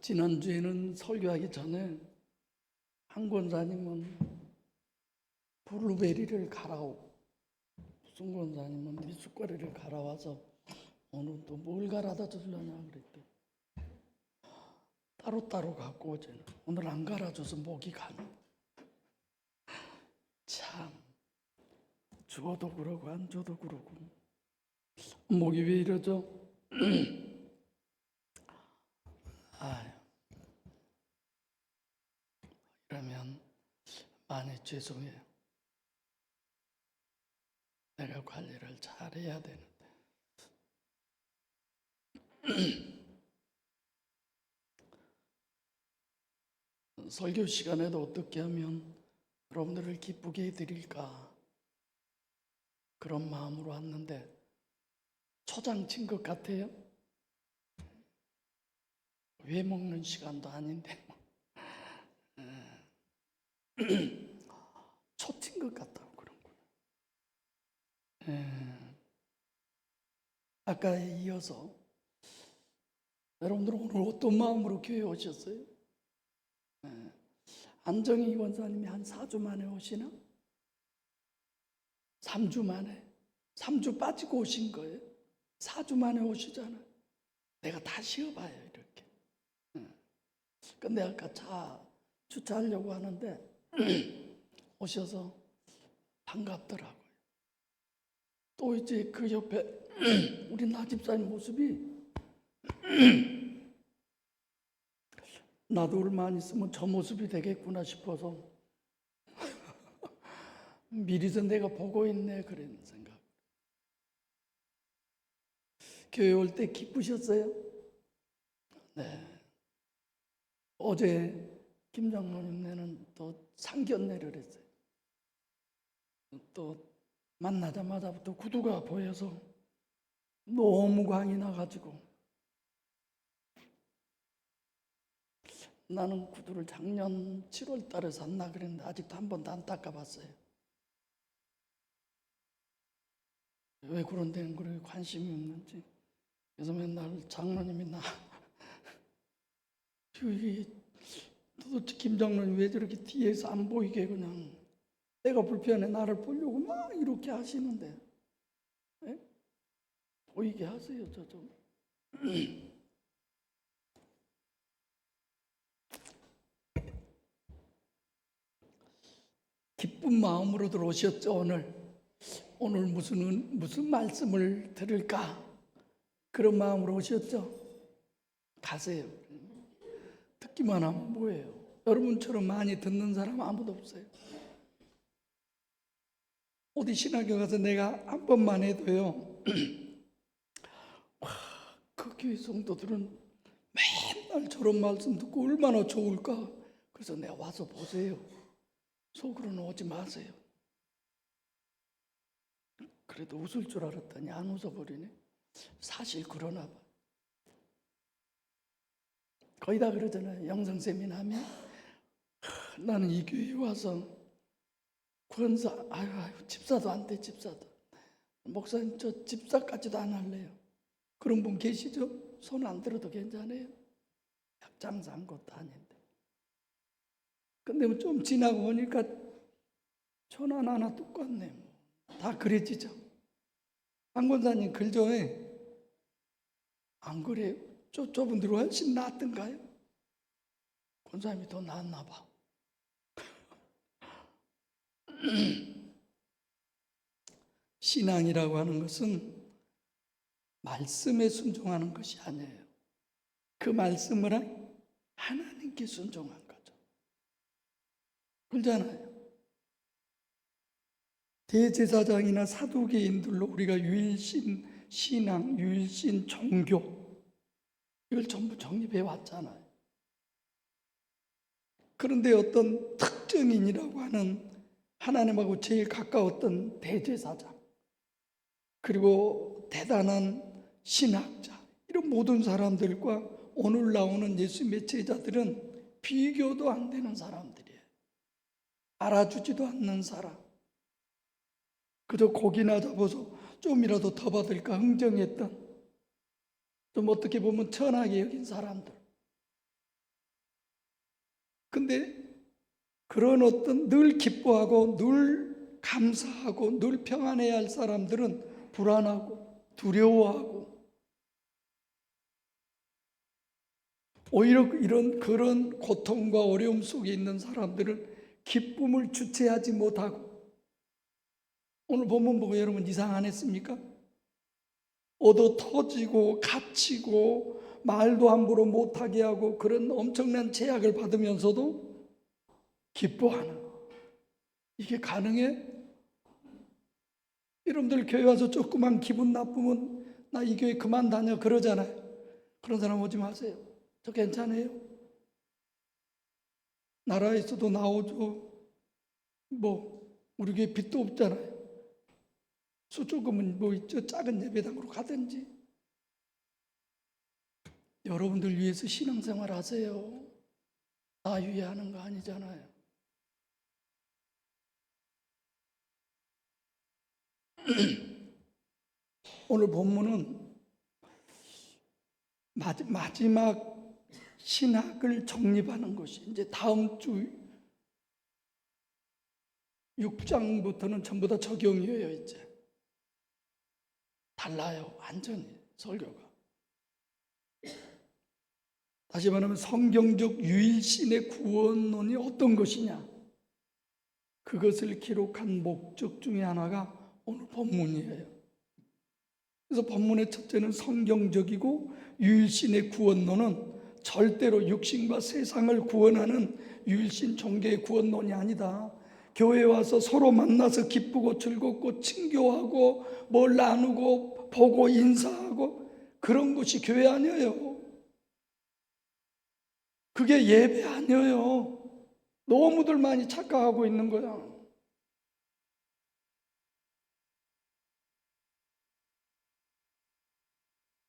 지난주에는 설교하기 전에 한 권사님은 블루베리를 갈아오고 무슨 권사님은 미숫가루를 갈아와서 오늘 또 뭘 갈아다 주려냐 그랬대. 따로따로 갖고 오잖아. 오늘 안 갈아줘서 목이 가네. 참 주어도 그러고 안 줘도 그러고 목이 왜 이러죠? 이러면 많이 죄송해요. 내가 관리를 잘해야 되는데. 설교 시간에도 어떻게 하면 여러분들을 기쁘게 해드릴까 그런 마음으로 왔는데 초장 친 것 같아요. 왜 먹는 시간도 아닌데 초친 것 같다고 그런구나. 아까에 이어서 여러분들은 오늘 어떤 마음으로 교회에 오셨어요? 안정희 원사님이 한 4주 만에 오시나? 3주 만에 3주 빠지고 오신 거예요. 4주 만에 오시잖아요. 내가 다 쉬어봐요 이렇게. 근데 아까 차 주차하려고 하는데 오셔서 반갑더라고요. 또 이제 그 옆에 우리 나집사님 모습이 나도 얼마 안 있으면 저 모습이 되겠구나 싶어서 미리서 내가 보고 있네 그런 생각. 교회 올 때 기쁘셨어요? 네. 어제 김 장로님네는 또 상견례를 했어요. 또 만나자마자부터 구두가 보여서 너무 광이 나가지고 나는 구두를 작년 7월 달에 샀나 그랬는데 아직도 한 번도 안 닦아봤어요. 왜 그런 데는 그렇게 관심이 없는지. 그래서 맨날 장로님이 도대체 김 장로님 왜 저렇게 뒤에서 안 보이게 그냥 내가 불편해 나를 보려고 막 이렇게 하시는데 네? 보이게 하세요 저 좀. 기쁜 마음으로 들어오셨죠. 오늘 무슨 말씀을 들을까 그런 마음으로 오셨죠. 가세요. 듣기만 하면 뭐예요? 여러분처럼 많이 듣는 사람 아무도 없어요. 어디 신학교 가서 내가 한 번만 해도요 그 교회 성도들은 맨날 저런 말씀 듣고 얼마나 좋을까. 그래서 내가 와서 보세요. 속으로는 오지 마세요. 그래도 웃을 줄 알았더니 안 웃어버리네. 사실 그러나 봐. 거의 다 그러잖아요. 영상 세미나 하면 나는 이 교회에 와서 권사 아유 집사도 안 돼. 집사도 목사님 저 집사까지도 안 할래요. 그런 분 계시죠? 손 안 들어도 괜찮아요. 약장사한 것도 아닌데. 근데 좀 지나고 보니까 전화 하나 똑같네. 다 그래지죠. 한 권사님 글 좋아해. 안 그래요? 저분들이 훨씬 낫던가요? 권사님이 더 낫나 봐. 신앙이라고 하는 것은 말씀에 순종하는 것이 아니에요. 그 말씀을 하나님께 순종한 거죠. 그렇잖아요. 대제사장이나 사두개인들로 우리가 유일신 신앙, 유일신 종교 이걸 전부 정립해 왔잖아요. 그런데 어떤 특정인이라고 하는 하나님하고 제일 가까웠던 대제사장 그리고 대단한 신학자 이런 모든 사람들과 오늘 나오는 예수님의 제자들은 비교도 안 되는 사람들이에요. 알아주지도 않는 사람. 그저 고기나 잡아서 좀이라도 더 받을까 흥정했던 좀 어떻게 보면 천하게 여긴 사람들. 근데 그런 어떤 늘 기뻐하고 늘 감사하고 늘 평안해야 할 사람들은 불안하고 두려워하고 오히려 그런 고통과 어려움 속에 있는 사람들은 기쁨을 주체하지 못하고, 오늘 본문 보고 여러분 이상 안 했습니까? 얻어 터지고 갇히고 말도 함부로 못하게 하고 그런 엄청난 제약을 받으면서도 기뻐하는, 이게 가능해? 여러분들 교회 와서 조그만 기분 나쁘면 나 이 교회 그만 다녀 그러잖아요. 그런 사람 오지 마세요. 저 괜찮아요. 나라에서도 나오죠. 우리 교회 빚도 없잖아요. 수조금은 있죠. 작은 예배당으로 가든지. 여러분들 위해서 신앙생활 하세요. 나 위해 하는 거 아니잖아요. 오늘 본문은 마지막 신학을 정립하는 것이 이제 다음 주 6장부터는 전부 다 적용이에요. 이제 달라요. 완전히 설교가. 다시 말하면 성경적 유일신의 구원론이 어떤 것이냐, 그것을 기록한 목적 중에 하나가 오늘 본문이에요. 그래서 본문의 첫째는 성경적이고 유일신의 구원론은 절대로 육신과 세상을 구원하는 유일신 종교의 구원론이 아니다. 교회에 와서 서로 만나서 기쁘고 즐겁고 친교하고 뭘 나누고 보고 인사하고 그런 것이 교회 아니에요. 그게 예배 아니에요. 너무들 많이 착각하고 있는 거야.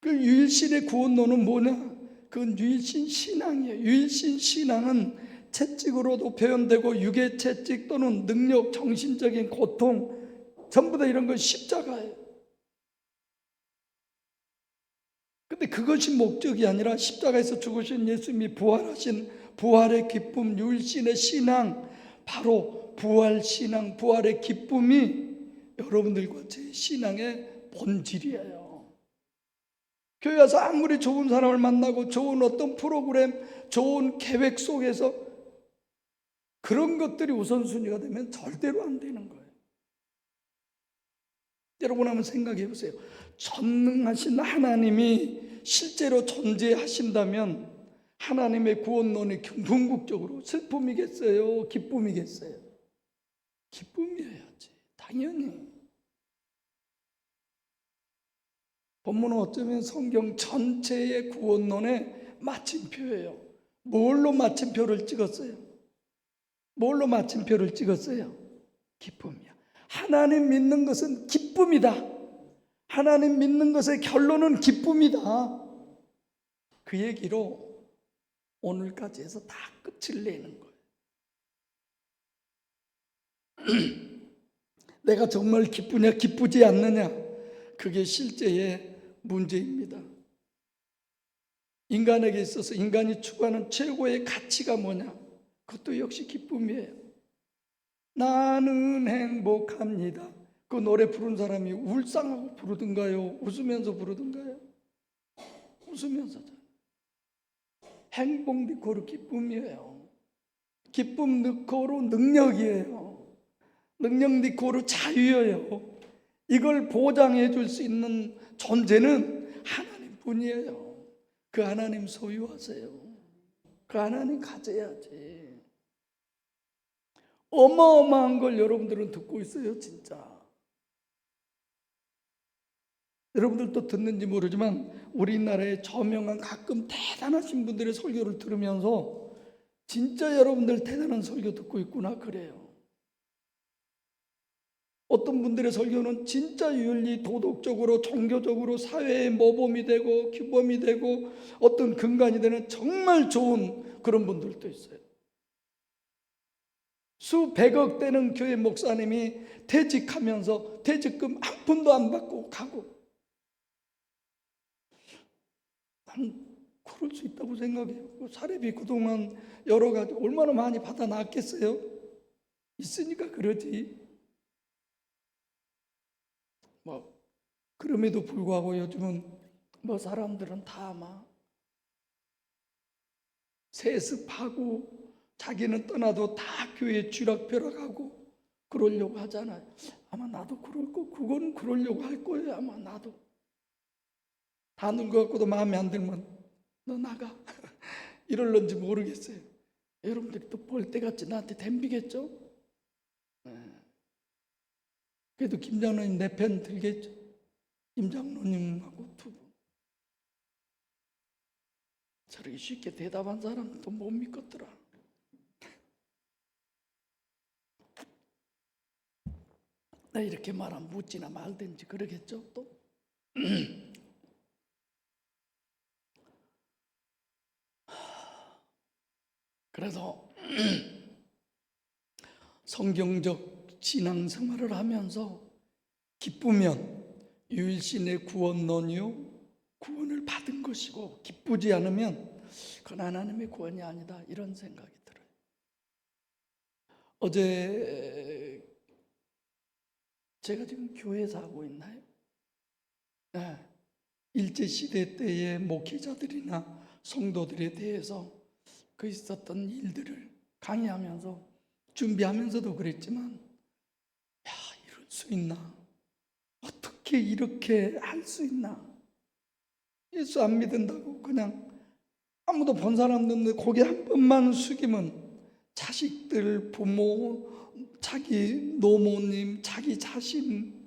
그 유일신의 구원론은 뭐냐? 그건 유일신 신앙이에요. 유일신 신앙은 채찍으로도 표현되고 육의 채찍 또는 능력, 정신적인 고통 전부 다 이런 건 십자가예요. 근데 그것이 목적이 아니라 십자가에서 죽으신 예수님이 부활하신 부활의 기쁨, 유일신의 신앙, 바로 부활신앙, 부활의 기쁨이 여러분들과 제 신앙의 본질이에요. 교회 와서 아무리 좋은 사람을 만나고 좋은 어떤 프로그램, 좋은 계획 속에서 그런 것들이 우선순위가 되면 절대로 안 되는 거예요. 여러분 한번 생각해 보세요. 전능하신 하나님이 실제로 존재하신다면 하나님의 구원론이 궁극적으로 슬픔이겠어요? 기쁨이겠어요? 기쁨이어야지, 당연히. 본문은 어쩌면 성경 전체의 구원론의 마침표예요. 뭘로 마침표를 찍었어요? 뭘로 마침표를 찍었어요? 기쁨이야. 하나님 믿는 것은 기쁨이다. 하나님 믿는 것의 결론은 기쁨이다. 그 얘기로 오늘까지 해서 다 끝을 내는 거예요. 내가 정말 기쁘냐 기쁘지 않느냐, 그게 실제의 문제입니다. 인간에게 있어서 인간이 추구하는 최고의 가치가 뭐냐? 그것도 역시 기쁨이에요. 나는 행복합니다. 그 노래 부른 사람이 울상하고 부르든가요? 웃으면서 부르든가요? 웃으면서죠. 행복 니코르 기쁨이에요. 기쁨 니코르 능력이에요. 능력 니코르 자유예요. 이걸 보장해 줄 수 있는 존재는 하나님뿐이에요. 그 하나님 소유하세요. 그 하나님 가져야지. 어마어마한 걸 여러분들은 듣고 있어요, 진짜. 여러분들도 듣는지 모르지만 우리나라의 저명한 가끔 대단하신 분들의 설교를 들으면서 진짜 여러분들 대단한 설교 듣고 있구나 그래요. 어떤 분들의 설교는 진짜 윤리, 도덕적으로, 종교적으로 사회의 모범이 되고 규범이 되고 어떤 근간이 되는 정말 좋은 그런 분들도 있어요. 수백억 되는 교회 목사님이 퇴직하면서 퇴직금 한 푼도 안 받고 가고, 난 그럴 수 있다고 생각해요. 그 사례비 그동안 여러 가지 얼마나 많이 받아 놨겠어요? 있으니까 그러지. 뭐 그럼에도 불구하고 요즘은 뭐 사람들은 다 막 세습하고 자기는 떠나도 다 교회 쥐락펴락하고 그러려고 하잖아요. 아마 나도 그럴 거, 그건 그러려고 할 거예요. 아마 나도 다 늙어갖고도 마음에 안 들면 너 나가 이럴런지 모르겠어요. 여러분들이 또 볼 때같이 나한테 덤비겠죠? 네. 그래도 김장로님 내 편 들겠죠? 김장로님하고 두 분. 저렇게 쉽게 대답한 사람도 못 믿겠더라. 나 이렇게 말하면 묻지나 말든지 그러겠죠 또? 그래서 성경적 신앙생활을 하면서 기쁘면 유일신의 구원론이요 구원을 받은 것이고 기쁘지 않으면 그건 하나님의 구원이 아니다 이런 생각이 들어요. 어제 제가 지금 교회에서 하고 있나요? 네. 일제시대 때의 목회자들이나 성도들에 대해서 그 있었던 일들을 강의하면서 준비하면서도 그랬지만 야 이럴 수 있나? 어떻게 이렇게 할 수 있나? 예수 안 믿는다고 그냥 아무도 본 사람도 없는데 고개 한 번만 숙이면 자식들, 부모, 자기 노모님, 자기 자신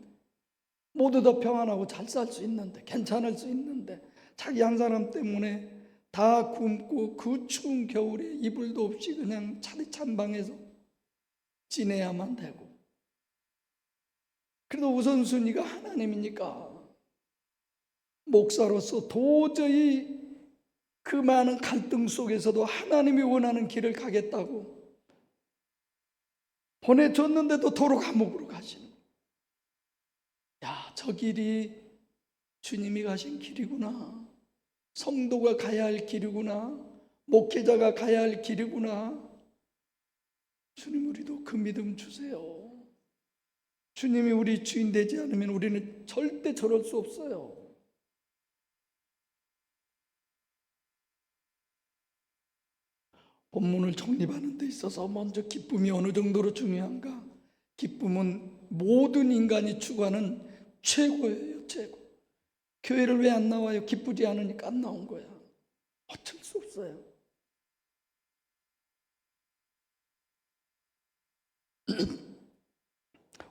모두 다 평안하고 잘 살 수 있는데 괜찮을 수 있는데 자기 한 사람 때문에 다 굶고 그 추운 겨울에 이불도 없이 그냥 차디찬 방에서 지내야만 되고 그래도 우선순위가 하나님이니까 목사로서 도저히 그 많은 갈등 속에서도 하나님이 원하는 길을 가겠다고 보내줬는데도 도로 감옥으로 가시는 야, 저 길이 주님이 가신 길이구나. 성도가 가야 할 길이구나. 목회자가 가야 할 길이구나. 주님 우리도 그 믿음 주세요. 주님이 우리 주인 되지 않으면 우리는 절대 저럴 수 없어요. 본문을 정립하는 데 있어서 먼저 기쁨이 어느 정도로 중요한가? 기쁨은 모든 인간이 추구하는 최고예요, 최고. 교회를 왜 안 나와요? 기쁘지 않으니까 안 나온 거야. 어쩔 수 없어요.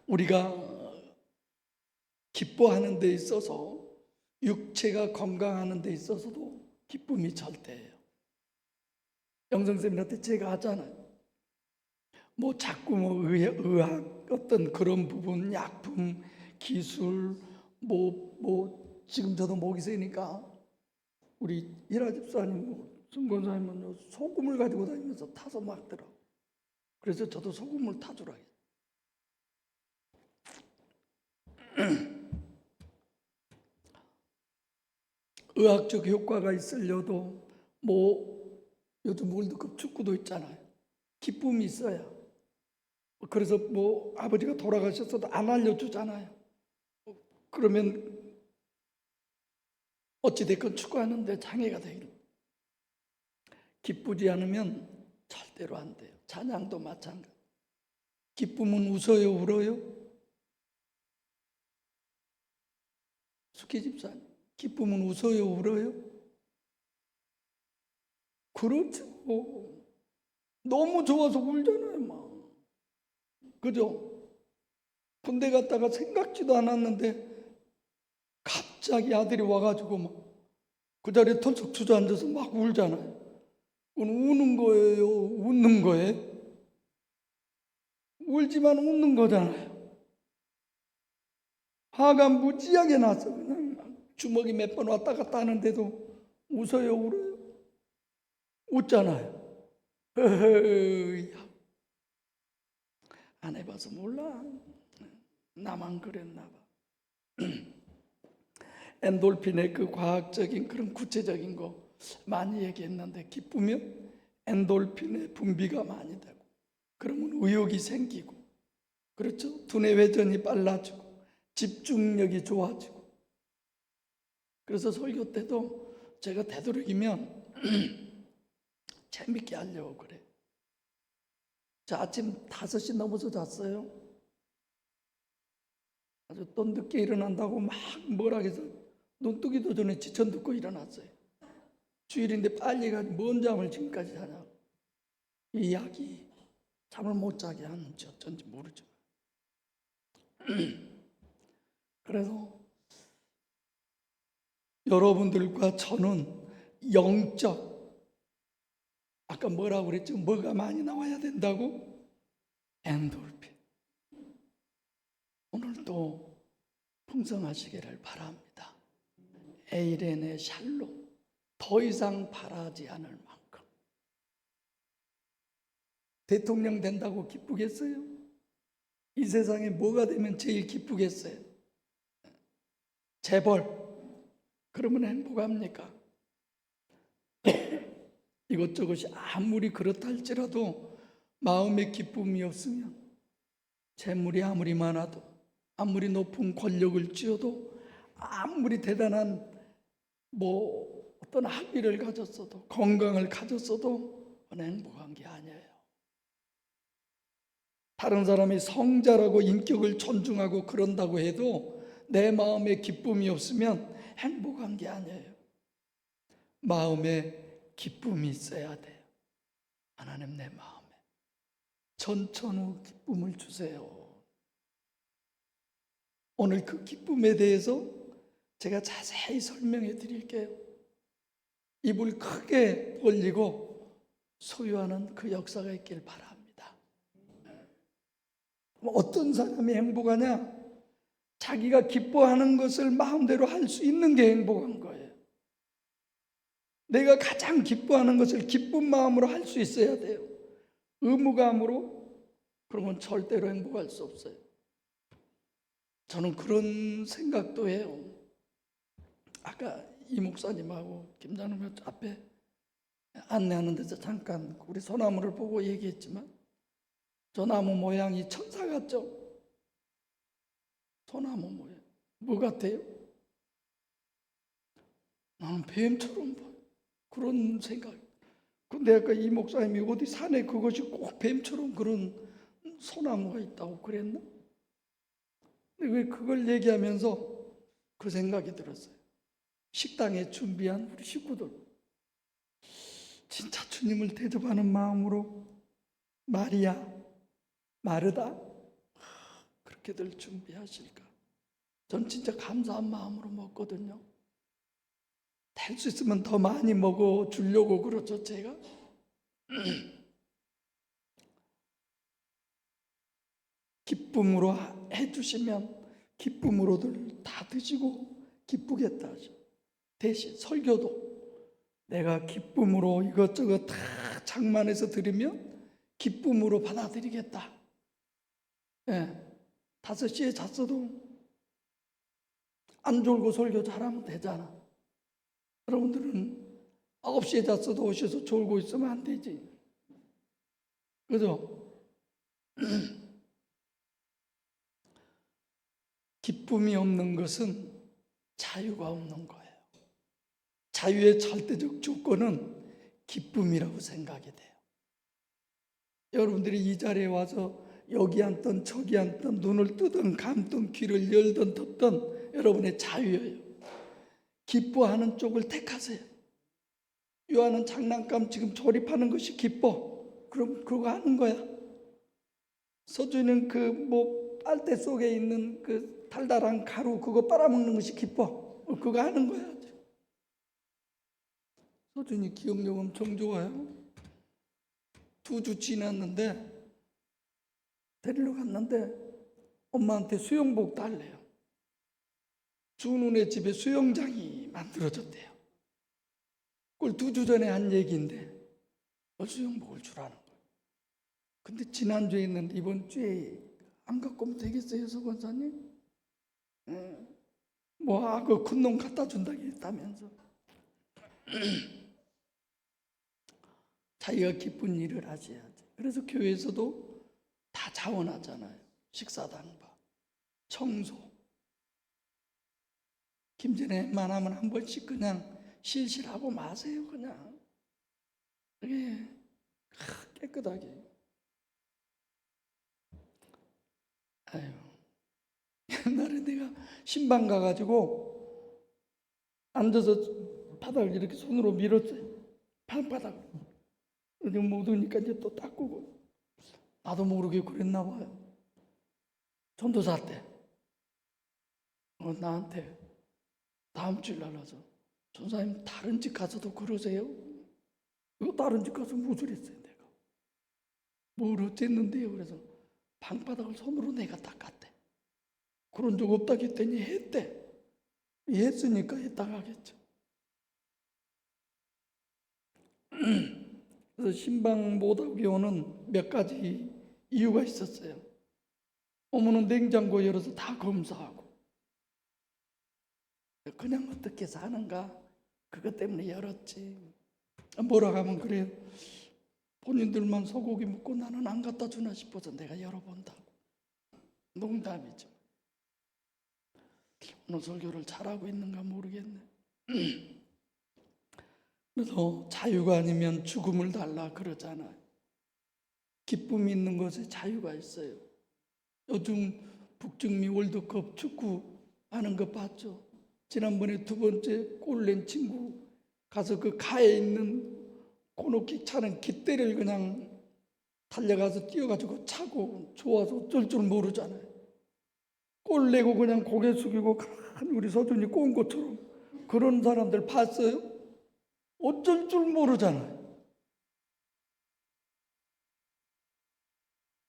우리가 기뻐하는 데 있어서 육체가 건강하는 데 있어서도 기쁨이 절대예요. 영성쌤한테 제가 하잖아요. 뭐 자꾸 뭐 의학 어떤 그런 부분, 약품, 기술, 지금 저도 목이 세니까 우리 이라 집사님, 승권사님은 소금을 가지고 다니면서 타서 막더라고. 그래서 저도 소금을 타주라 했어요. 의학적 효과가 있으려도 뭐 요즘 월드컵 축구도 있잖아요. 기쁨이 있어야. 그래서 뭐 아버지가 돌아가셨어도 안 알려주잖아요. 그러면 어찌됐건 축구하는데 장애가 되길. 기쁘지 않으면 절대로 안 돼요. 찬양도 마찬가지. 기쁨은 웃어요, 울어요? 숙희 집사님, 기쁨은 웃어요, 울어요? 그렇죠. 너무 좋아서 울잖아요, 막. 그죠? 군대 갔다가 생각지도 않았는데 갑자기 아들이 와가지고 막 그 자리에 털썩 주저앉아서 막 울잖아요. 그건 우는 거예요? 웃는 거예요? 울지만 웃는 거잖아요. 화가 무지하게 나서 그냥 주먹이 몇 번 왔다 갔다 하는데도 웃어요, 울어요? 웃잖아요. 안 해봐서 몰라. 나만 그랬나 봐. 엔돌핀의 그 과학적인 그런 구체적인 거 많이 얘기했는데, 기쁘면 엔돌핀의 분비가 많이 되고, 그러면 의욕이 생기고, 그렇죠? 두뇌 회전이 빨라지고 집중력이 좋아지고. 그래서 설교 때도 제가 되도록이면 재밌게 하려고 그래. 저 아침 5시 넘어서 잤어요. 아주 또 늦게 일어난다고 막 뭐라 해서 눈 뜨기도 전에 지천 듣고 일어났어요. 주일인데 빨리 가지 뭔 잠을 지금까지 자냐고. 이 약이 잠을 못 자게 하는지 어쩐지 모르죠. 그래서 여러분들과 저는 영적, 아까 뭐라고 그랬죠? 뭐가 많이 나와야 된다고? 엔돌핀. 오늘도 풍성하시기를 바랍니다. 에이렌의 샬롬, 더 이상 바라지 않을 만큼. 대통령 된다고 기쁘겠어요? 이 세상에 뭐가 되면 제일 기쁘겠어요? 재벌, 그러면 행복합니까? 이것저것이 아무리 그렇다 할지라도 마음의 기쁨이 없으면 재물이 아무리 많아도, 아무리 높은 권력을 쥐어도, 아무리 대단한 어떤 학위를 가졌어도, 건강을 가졌어도 행복한 게 아니에요. 다른 사람이 성자라고 인격을 존중하고 그런다고 해도 내 마음에 기쁨이 없으면 행복한 게 아니에요. 마음에 기쁨이 있어야 돼요. 하나님, 내 마음에 전천후 기쁨을 주세요. 오늘 그 기쁨에 대해서 제가 자세히 설명해 드릴게요. 입을 크게 벌리고 소유하는 그 역사가 있길 바랍니다. 어떤 사람이 행복하냐? 자기가 기뻐하는 것을 마음대로 할 수 있는 게 행복한 거예요. 내가 가장 기뻐하는 것을 기쁜 마음으로 할 수 있어야 돼요. 의무감으로 그러면 절대로 행복할 수 없어요. 저는 그런 생각도 해요. 아까 이 목사님하고 김장로님 앞에 안내하는 데서 잠깐 우리 소나무를 보고 얘기했지만, 저 나무 모양이 천사 같죠? 소나무 모양. 뭐 같아요? 나는 뱀처럼 보여. 그런 생각. 근데 아까 이 목사님이 어디 산에 그것이 꼭 뱀처럼 그런 소나무가 있다고 그랬나? 근데 왜 그걸 얘기하면서 그 생각이 들었어요. 식당에 준비한 우리 식구들, 진짜 주님을 대접하는 마음으로 마리아, 마르다 그렇게들 준비하실까? 전 진짜 감사한 마음으로 먹거든요. 될 수 있으면 더 많이 먹어 주려고 그러죠, 제가. 기쁨으로 해주시면 기쁨으로들 다 드시고 기쁘겠다 하죠. 대신 설교도 내가 기쁨으로 이것저것 다 장만해서 드리면 기쁨으로 받아들이겠다. 5시에 잤어도 안 졸고 설교 잘하면 되잖아. 여러분들은 9시에 잤어도 오셔서 졸고 있으면 안 되지. 그죠? 기쁨이 없는 것은 자유가 없는 거예요. 자유의 절대적 조건은 기쁨이라고 생각이 돼요. 여러분들이 이 자리에 와서 여기 앉든 저기 앉든 눈을 뜨든 감든 귀를 열든 덮든 여러분의 자유예요. 기뻐하는 쪽을 택하세요. 요한은 장난감 지금 조립하는 것이 기뻐. 그럼 그거 하는 거야. 서준이는 빨대 속에 있는 그 달달한 가루 그거 빨아먹는 것이 기뻐. 그거 하는 거야. 서준이 기억력 엄청 좋아요. 2주 지났는데 데리러 갔는데 엄마한테 수영복 달래요. 준우네 집에 수영장이 만들어졌대요. 그걸 2주 전에 한 얘기인데 수영복을 주라는 거예요. 근데 지난주에 있는데 이번 주에 안 갖고 오면 되겠어요, 서 권사님? 악어 큰 놈 갖다 준다고 했다면서. 자기가 기쁜 일을 하셔야지. 그래서 교회에서도 다 자원하잖아요. 식사단과 청소. 김전에만 하면 한 번씩 그냥 실실하고 마세요. 그냥 그게 깨끗하게. 아유, 옛날에 내가 신방 가가지고 앉아서 바닥을 이렇게 손으로 밀었어요. 방바닥. 묻으니까 이제 또 닦고. 나도 모르게 그랬나 봐요. 전도사 때 나한테 다음 주일 날 와서 전사님 다른 집 가서도 그러세요? 이거 다른 집 가서 무슨 했어요 내가. 뭘 어쨌는데요. 그래서 방바닥을 손으로 내가 닦았대. 그런 적 없다고 했더니 했대. 했으니까 했다가 하겠죠. 그래서 신방 못하게 오는 몇 가지 이유가 있었어요. 어머는 냉장고 열어서 다 검사하고 그냥 어떻게 사는가 그것 때문에 열었지. 뭐라고 하면 그래요. 본인들만 소고기 먹고 나는 안 갖다 주나 싶어서 내가 열어본다고. 농담이죠. 오늘 설교를 잘하고 있는가 모르겠네. 그래서 자유가 아니면 죽음을 달라 그러잖아요. 기쁨이 있는 것에 자유가 있어요. 요즘 북중미 월드컵 축구 하는 거 봤죠? 지난번에 두 번째 골 낸 친구 가서 그 가에 있는 코너킥 차는 깃대를 그냥 달려가서 뛰어가지고 차고 좋아서 어쩔 줄 모르잖아요. 골 내고 그냥 고개 숙이고 가만히 우리 서준이 꼬은 것처럼 그런 사람들 봤어요? 어쩔 줄 모르잖아요.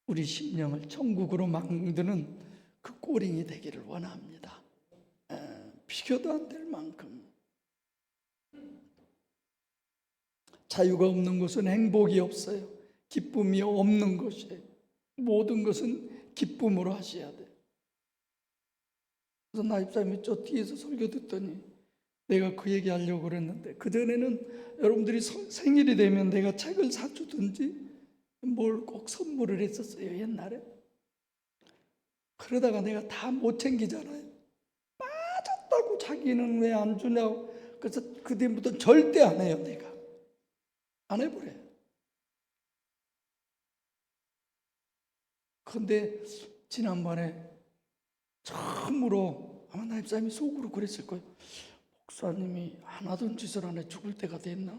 우리 심령을 천국으로 만드는 그 꼬링이 되기를 원합니다. 비교도 안 될 만큼. 자유가 없는 것은 행복이 없어요. 기쁨이 없는 것이에요. 모든 것은 기쁨으로 하셔야 돼요. 그래서 나입사님이 저 뒤에서 설교 듣더니 내가 그 얘기 하려고 그랬는데 그전에는 여러분들이 생일이 되면 내가 책을 사주든지 뭘 꼭 선물을 했었어요. 옛날에. 그러다가 내가 다 못 챙기잖아요. 빠졌다고 자기는 왜 안 주냐고. 그래서 그 뒤부터 절대 안 해요. 내가 안 해버려요. 그런데 지난번에 처음으로 아마 나입사님이 속으로 그랬을 거예요. 목사님이 안 하던 짓을 안 해 죽을 때가 됐나?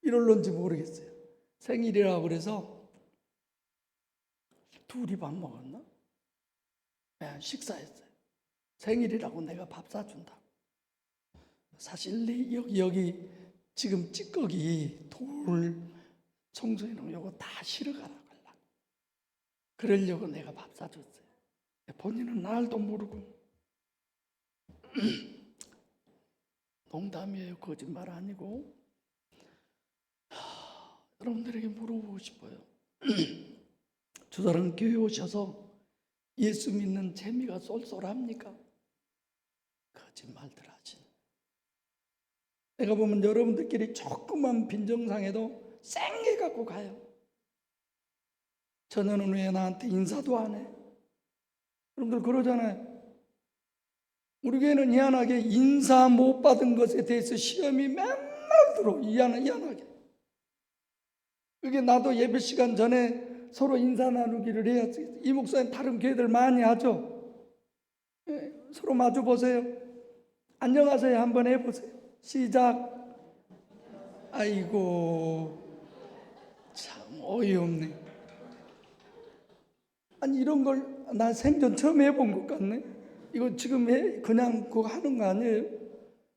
이럴런지 모르겠어요. 생일이라고 그래서 둘이 밥 먹었나? 네, 식사했어요. 생일이라고 내가 밥 사준다. 사실 여기 지금 찌꺼기 돌 청소해놓은 요거 다 실어가라고 하려고. 그러려고 내가 밥 사줬어요. 본인은 날도 모르고. 농담이에요. 거짓말 아니고. 여러분들에게 물어보고 싶어요. 저 사람 교회 오셔서 예수 믿는 재미가 쏠쏠합니까? 거짓말들 하지. 내가 보면 여러분들끼리 조그만 빈정상해도 쌩게 갖고 가요. 저녀는 왜 나한테 인사도 안 해? 여러분들 그러잖아요. 우리 교회는 희한하게 인사 못 받은 것에 대해서 시험이 맨날 들어. 희한하게. 그게 나도 예배 시간 전에 서로 인사 나누기를 해야지. 이 목사님 다른 교회들 많이 하죠. 네, 서로 마주 보세요. 안녕하세요 한번 해보세요. 시작. 아이고 참 어이없네. 아니 이런 걸 나 생전 처음 해본 것 같네. 이거 지금 그냥 그거 하는 거 아니에요?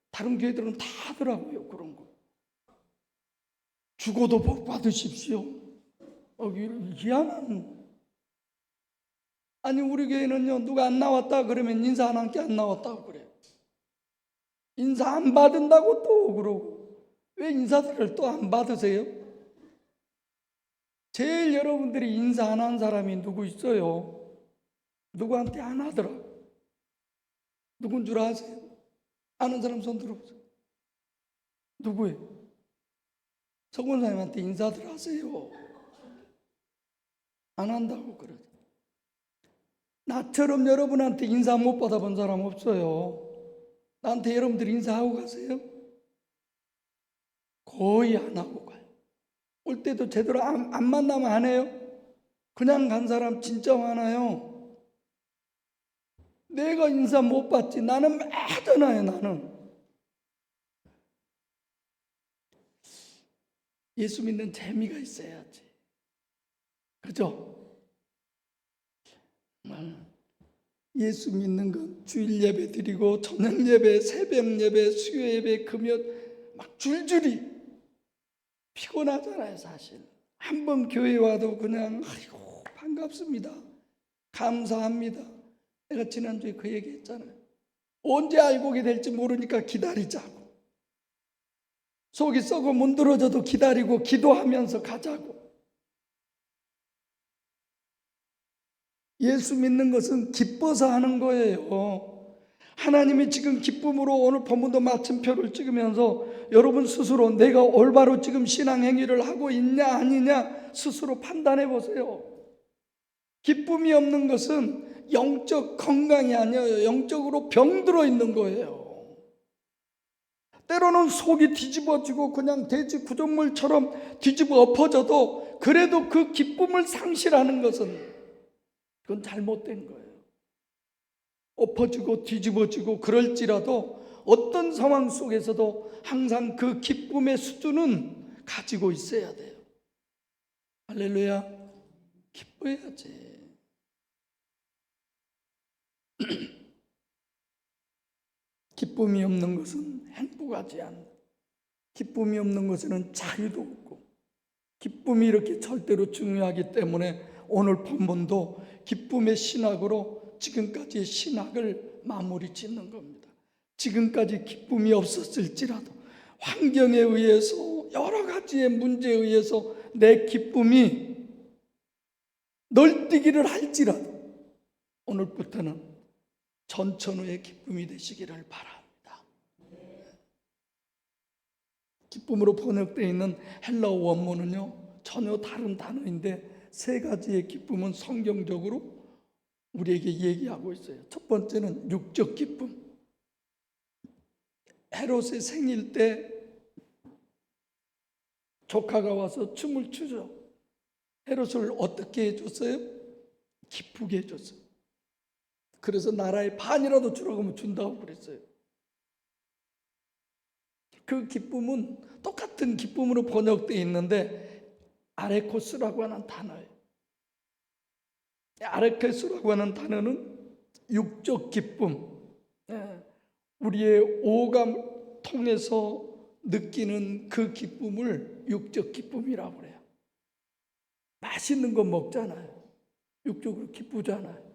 다른 교회들은 다 하더라고요 그런 거. 죽어도 복 받으십시오. 희한한. 아니 우리 교회는요 누가 안 나왔다 그러면 인사 안 한 게 안 나왔다고 그래요. 인사 안 받은다고 또 그러고. 왜 인사들을 또 안 받으세요? 제일 여러분들이 인사 안 한 사람이 누구 있어요? 누구한테 안 하더라. 누군 줄 아세요? 아는 사람 손 들어보세요. 누구예요? 서 권사님한테 인사들 하세요. 안 한다고 그러죠. 나처럼 여러분한테 인사 못 받아본 사람 없어요. 나한테 여러분들 인사하고 가세요? 거의 안 하고 가요. 올 때도 제대로 안 만나면 안 해요? 그냥 간 사람 진짜 많아요. 내가 인사 못 받지. 나는 하잖아요. 나는 예수 믿는 재미가 있어야지. 그죠? 예수 믿는 건 주일 예배 드리고 저녁 예배, 새벽 예배, 수요 예배, 금요 막 줄줄이 피곤하잖아요. 사실 한번 교회 와도 그냥 아이고 반갑습니다, 감사합니다. 내가 지난주에 그 얘기 했잖아요. 언제 알고게 될지 모르니까 기다리자고. 속이 썩어 문드러져도 기다리고 기도하면서 가자고. 예수 믿는 것은 기뻐서 하는 거예요. 하나님이 지금 기쁨으로 오늘 본문도 마침표를 찍으면서 여러분 스스로 내가 올바로 지금 신앙 행위를 하고 있냐 아니냐 스스로 판단해 보세요. 기쁨이 없는 것은 영적 건강이 아니에요. 영적으로 병들어 있는 거예요. 때로는 속이 뒤집어지고 그냥 돼지 구조물처럼 뒤집어 엎어져도 그래도 그 기쁨을 상실하는 것은 그건 잘못된 거예요. 엎어지고 뒤집어지고 그럴지라도 어떤 상황 속에서도 항상 그 기쁨의 수준은 가지고 있어야 돼요. 할렐루야. 기뻐야지. 기쁨이 없는 것은 행복하지 않다. 기쁨이 없는 것에는 자유도 없고, 기쁨이 이렇게 절대로 중요하기 때문에 오늘 본문도 기쁨의 신학으로 지금까지의 신학을 마무리 짓는 겁니다. 지금까지 기쁨이 없었을지라도 환경에 의해서 여러 가지의 문제에 의해서 내 기쁨이 널뛰기를 할지라도 오늘부터는 전천후의 기쁨이 되시기를 바랍니다. 기쁨으로 번역되어 있는 헬라어 원문은요 전혀 다른 단어인데 세 가지의 기쁨은 성경적으로 우리에게 얘기하고 있어요. 첫 번째는 육적 기쁨. 헤롯의 생일 때 조카가 와서 춤을 추죠. 헤롯을 어떻게 해줬어요? 기쁘게 해줬어요. 그래서 나라의 반이라도 주라고 준다고 그랬어요. 그 기쁨은 똑같은 기쁨으로 번역되어 있는데 아레코스라고 하는 단어예요. 아레코스라고 하는 단어는 육적 기쁨, 우리의 오감 통해서 느끼는 그 기쁨을 육적 기쁨이라고 그래요. 맛있는 거 먹잖아요. 육적으로 기쁘잖아요.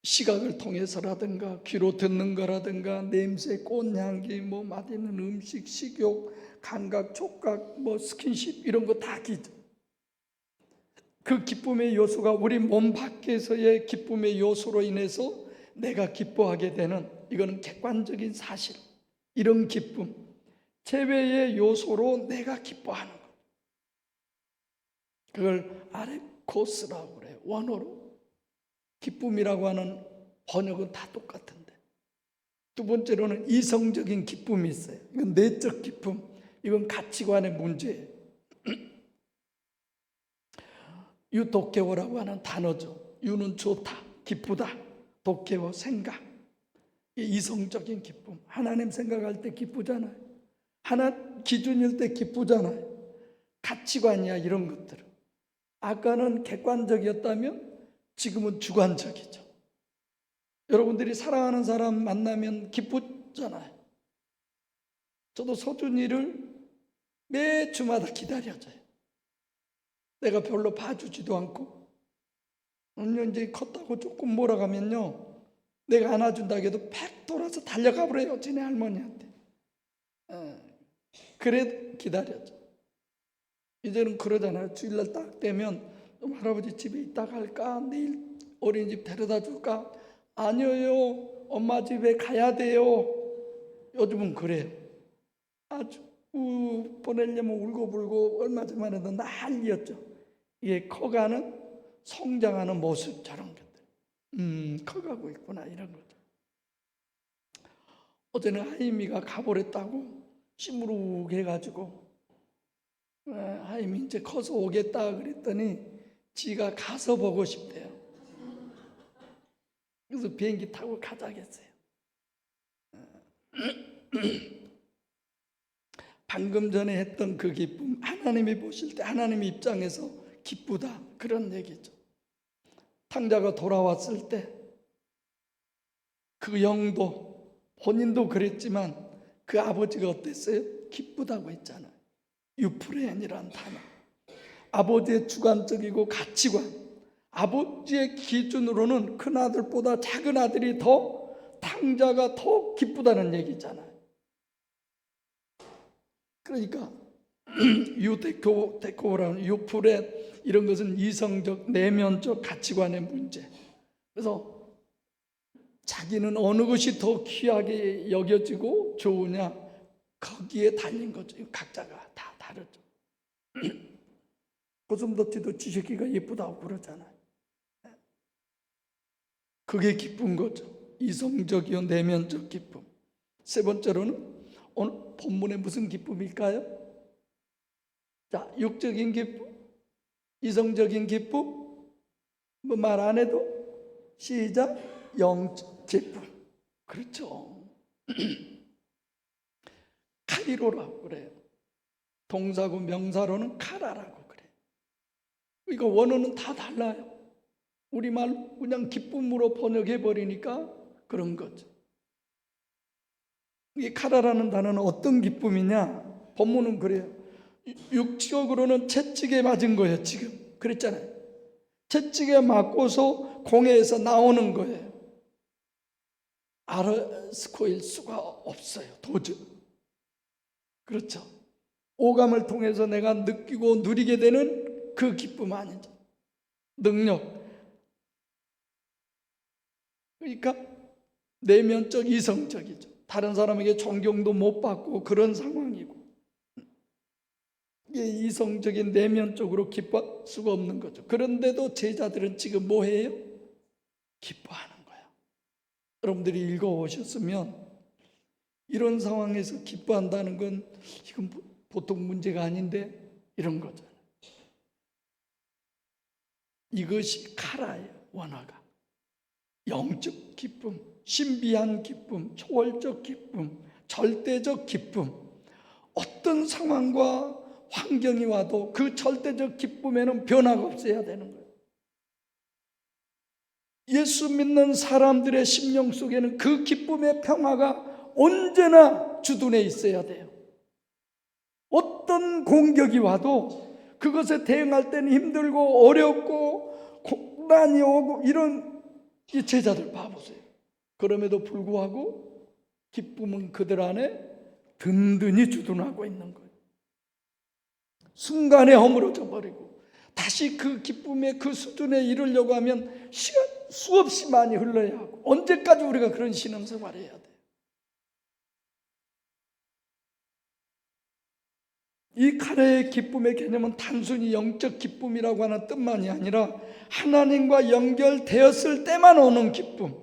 시각을 통해서라든가 귀로 듣는 거라든가 냄새, 꽃향기, 뭐 맛있는 음식, 식욕, 감각, 촉각, 뭐 스킨십 이런 거 다 그 기쁨의 요소가 우리 몸 밖에서의 기쁨의 요소로 인해서 내가 기뻐하게 되는, 이거는 객관적인 사실. 이런 기쁨, 제외의 요소로 내가 기뻐하는 것, 그걸 아레코스라고 그래요. 원어로. 기쁨이라고 하는 번역은 다 똑같은데, 두 번째로는 이성적인 기쁨이 있어요. 이건 내적 기쁨, 이건 가치관의 문제예요. 유도케오라고 하는 단어죠. 유는 좋다, 기쁘다, 도케오 생각. 이성적인 기쁨, 하나님 생각할 때 기쁘잖아요. 하나 기준일 때 기쁘잖아요. 가치관이야 이런 것들은. 아까는 객관적이었다면 지금은 주관적이죠. 여러분들이 사랑하는 사람 만나면 기쁘잖아요. 저도 서준이를 매 주마다 기다려줘요. 내가 별로 봐주지도 않고, 이제 컸다고 조금 몰아가면요, 내가 안아준다 해도 팩 돌아서 달려가 버려요. 지네 할머니한테. 그래 기다렸죠. 이제는 그러잖아요. 주일날 딱 되면 좀 할아버지 집에 있다 갈까? 내일 어린이집 데려다 줄까? 아니요, 엄마 집에 가야 돼요. 요즘은 그래요. 아주 보내려면 울고불고 얼마 전만 해도 난리였죠. 이게 커가는 성장하는 모습, 저런 것들. 커가고 있구나, 이런 거죠. 어제는 하임이가 가버렸다고 시무룩해가지고 하임이 이제 커서 오겠다 그랬더니 지가 가서 보고 싶대요. 그래서 비행기 타고 가자겠어요. 방금 전에 했던 그 기쁨, 하나님이 보실 때 하나님 입장에서 기쁘다, 그런 얘기죠. 탕자가 돌아왔을 때 그 영도, 본인도 그랬지만 그 아버지가 어땠어요? 기쁘다고 했잖아요. 유프레인이란 단어, 아버지의 주관적이고 가치관, 아버지의 기준으로는 큰 아들보다 작은 아들이 더, 탕자가 더 기쁘다는 얘기잖아요. 그러니까 유데코라는 유프레, 이런 것은 이성적, 내면적 가치관의 문제. 그래서 자기는 어느 것이 더 귀하게 여겨지고 좋으냐, 거기에 달린 거죠. 각자가 다 다르죠. 고슴도치도 쥐새끼가 예쁘다고 그러잖아요. 그게 기쁜 거죠. 이성적이요, 내면적 기쁨. 세 번째로는 오늘 본문에 무슨 기쁨일까요? 자, 육적인 기쁨, 이성적인 기쁨, 뭐 말 안 해도 시작, 영적 기쁨. 그렇죠. 카이로라고 그래요. 동사고 명사로는 카라라고 그래요. 이거 원어는 다 달라요. 우리말 그냥 기쁨으로 번역해 버리니까 그런 거죠. 이 카라라는 단어는 어떤 기쁨이냐? 본문은 그래요. 육적으로는 채찍에 맞은 거예요. 지금 그랬잖아요. 채찍에 맞고서 공회에서 나오는 거예요. 아르스코일 수가 없어요. 도저히. 그렇죠. 오감을 통해서 내가 느끼고 누리게 되는 그 기쁨 아니죠. 능력. 그러니까 내면적, 이성적이죠. 다른 사람에게 존경도 못 받고 그런 상황이고, 이성적인 내면적으로 기뻐할 수가 없는 거죠. 그런데도 제자들은 지금 뭐 해요? 기뻐하는 거예요. 여러분들이 읽어오셨으면 이런 상황에서 기뻐한다는 건 이건 보통 문제가 아닌데, 이런 거잖아요. 이것이 카라예요. 원어가 영적 기쁨, 신비한 기쁨, 초월적 기쁨, 절대적 기쁨. 어떤 상황과 환경이 와도 그 절대적 기쁨에는 변화가 없어야 되는 거예요. 예수 믿는 사람들의 심령 속에는 그 기쁨의 평화가 언제나 주둔해 있어야 돼요. 어떤 공격이 와도 그것에 대응할 때는 힘들고 어렵고 고난이 오고, 이런 이 제자들 봐보세요. 그럼에도 불구하고 기쁨은 그들 안에 든든히 주둔하고 있는 거예요. 순간에 허물어져 버리고 다시 그 기쁨의 그 수준에 이르려고 하면 시간 수없이 많이 흘러야 하고, 언제까지 우리가 그런 신앙생활을 해야 돼요? 이 카레의 기쁨의 개념은 단순히 영적 기쁨이라고 하는 뜻만이 아니라 하나님과 연결되었을 때만 오는 기쁨,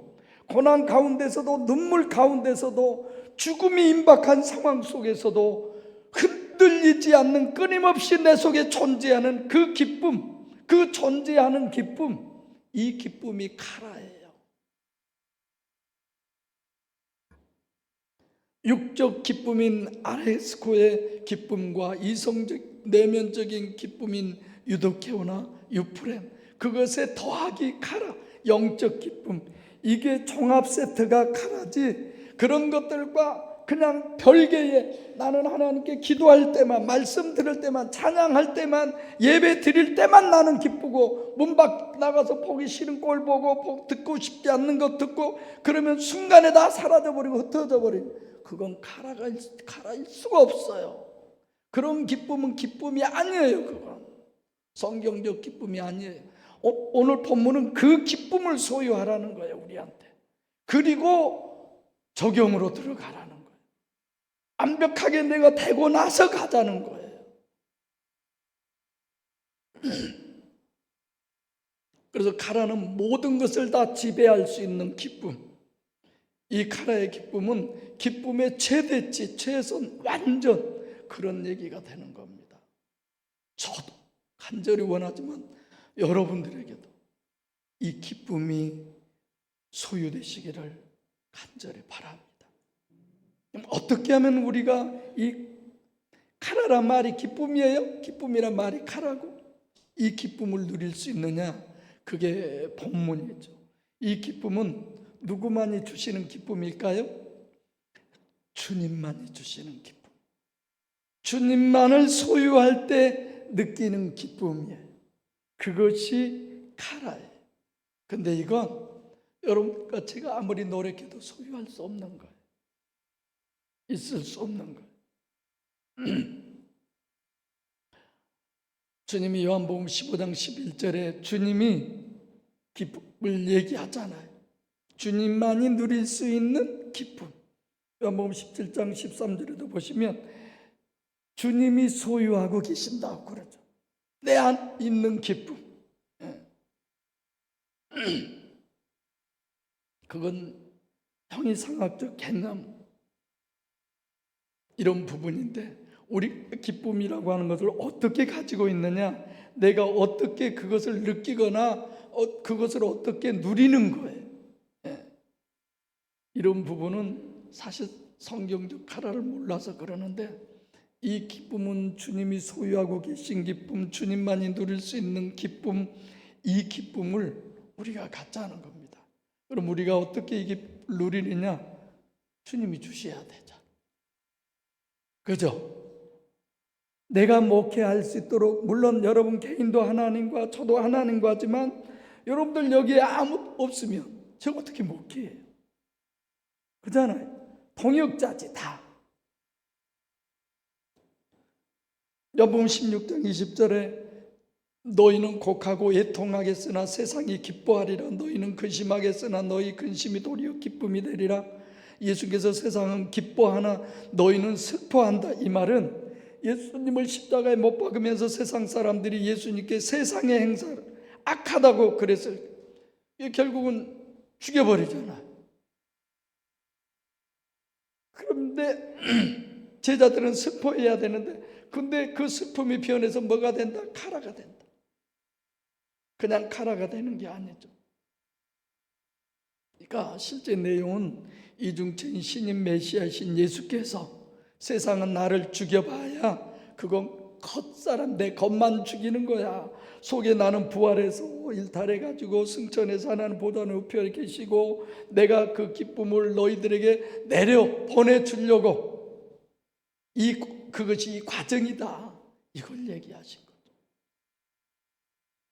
고난 가운데서도, 눈물 가운데서도, 죽음이 임박한 상황 속에서도 흔들리지 않는, 끊임없이 내 속에 존재하는 그 기쁨, 그 존재하는 기쁨, 이 기쁨이 카라예요. 육적 기쁨인 아레스코의 기쁨과 이성적 내면적인 기쁨인 유도케오나 유프렘, 그것에 더하기 카라, 영적 기쁨, 이게 종합 세트가 카라지, 그런 것들과 그냥 별개의, 나는 하나님께 기도할 때만, 말씀 들을 때만, 찬양할 때만, 예배 드릴 때만 나는 기쁘고, 문 밖 나가서 보기 싫은 꼴 보고, 듣고 싶지 않는 것 듣고, 그러면 순간에 다 사라져버리고 흩어져 버리고, 그건 카라일 수가 없어요. 그런 기쁨은 기쁨이 아니에요. 그건 성경적 기쁨이 아니에요. 오늘 본문은 그 기쁨을 소유하라는 거예요, 우리한테. 그리고 적용으로 들어가라는 거예요. 완벽하게 내가 되고 나서 가자는 거예요. 그래서 카라는 모든 것을 다 지배할 수 있는 기쁨. 이 카라의 기쁨은 기쁨의 최대치, 최선, 완전 그런 얘기가 되는 겁니다. 저도 간절히 원하지만 여러분들에게도 이 기쁨이 소유되시기를 간절히 바랍니다. 어떻게 하면 우리가 이 카라란 말이 기쁨이에요? 기쁨이란 말이 카라고? 이 기쁨을 누릴 수 있느냐? 그게 본문이죠. 이 기쁨은 누구만이 주시는 기쁨일까요? 주님만이 주시는 기쁨. 주님만을 소유할 때 느끼는 기쁨이에요. 그것이 카라예요. 근데 이건 여러분과 제가 아무리 노력해도 소유할 수 없는 거예요. 있을 수 없는 거예요. 주님이 요한복음 15장 11절에 주님이 기쁨을 얘기하잖아요. 주님만이 누릴 수 있는 기쁨. 요한복음 17장 13절에도 보시면 주님이 소유하고 계신다고 그러죠. 내 안 있는 기쁨. 그건 형이상학적 개념 이런 부분인데, 우리 기쁨이라고 하는 것을 어떻게 가지고 있느냐, 내가 어떻게 그것을 느끼거나 그것을 어떻게 누리는 거예요. 이런 부분은 사실 성경적 카라를 몰라서 그러는데, 이 기쁨은 주님이 소유하고 계신 기쁨, 주님만이 누릴 수 있는 기쁨, 이 기쁨을 우리가 갖자는 겁니다. 그럼 우리가 어떻게 이게 누리느냐? 주님이 주셔야 되죠. 그죠? 내가 목회할 수 있도록, 물론 여러분 개인도 하나님과 저도 하나님과 하지만 여러분들 여기에 아무 없으면 저 어떻게 목회해요? 그잖아요. 동역자지 다. 요한복음 16장 20절에 너희는 곡하고 애통하겠으나 세상이 기뻐하리라. 너희는 근심하겠으나 너희 근심이 도리어 기쁨이 되리라. 예수께서 세상은 기뻐하나 너희는 슬퍼한다. 이 말은 예수님을 십자가에 못 박으면서 세상 사람들이 예수님께 세상의 행사를 악하다고 그래서 결국은 죽여버리잖아요. 그런데 제자들은 슬퍼해야 되는데, 근데 그 슬픔이 변해서 뭐가 된다? 카라가 된다. 그냥 카라가 되는 게 아니죠. 그러니까 실제 내용은 이중체인 신인 메시아이신 예수께서 세상은 나를 죽여봐야 그건 겉사람 내 겉만 죽이는 거야. 속에 나는 부활해서 일탈해가지고 승천해서 하나님 보좌는 우편에 계시고 내가 그 기쁨을 너희들에게 내려 보내주려고 그것이 이 과정이다. 이걸 얘기하신 거죠.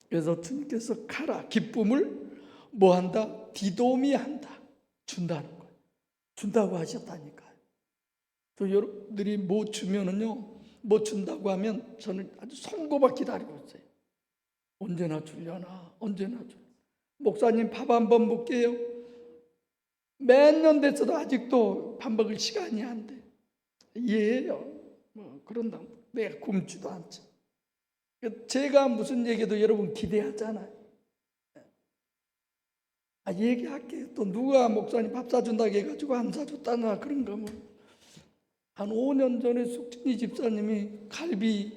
그래서 주님께서 카라, 기쁨을 뭐한다? 디도미한다. 준다는 거예요. 준다고 하셨다니까요. 또 여러분들이 뭐 주면은요, 뭐 준다고 하면 저는 아주 손꼽아 기다리고 있어요. 언제나 주려나, 언제나 주. 목사님 밥 한번 먹게요. 몇 년 됐어도 아직도 밥 먹을 시간이 안 돼. 이해해요. 뭐 그런다. 내가 굶지도 않지. 제가 무슨 얘기도 여러분 기대하잖아요. 얘기할게요. 또 누가 목사님 밥 사준다고 해가지고 안 사줬다나 그런 거면, 한 5년 전에 숙진이 집사님이 갈비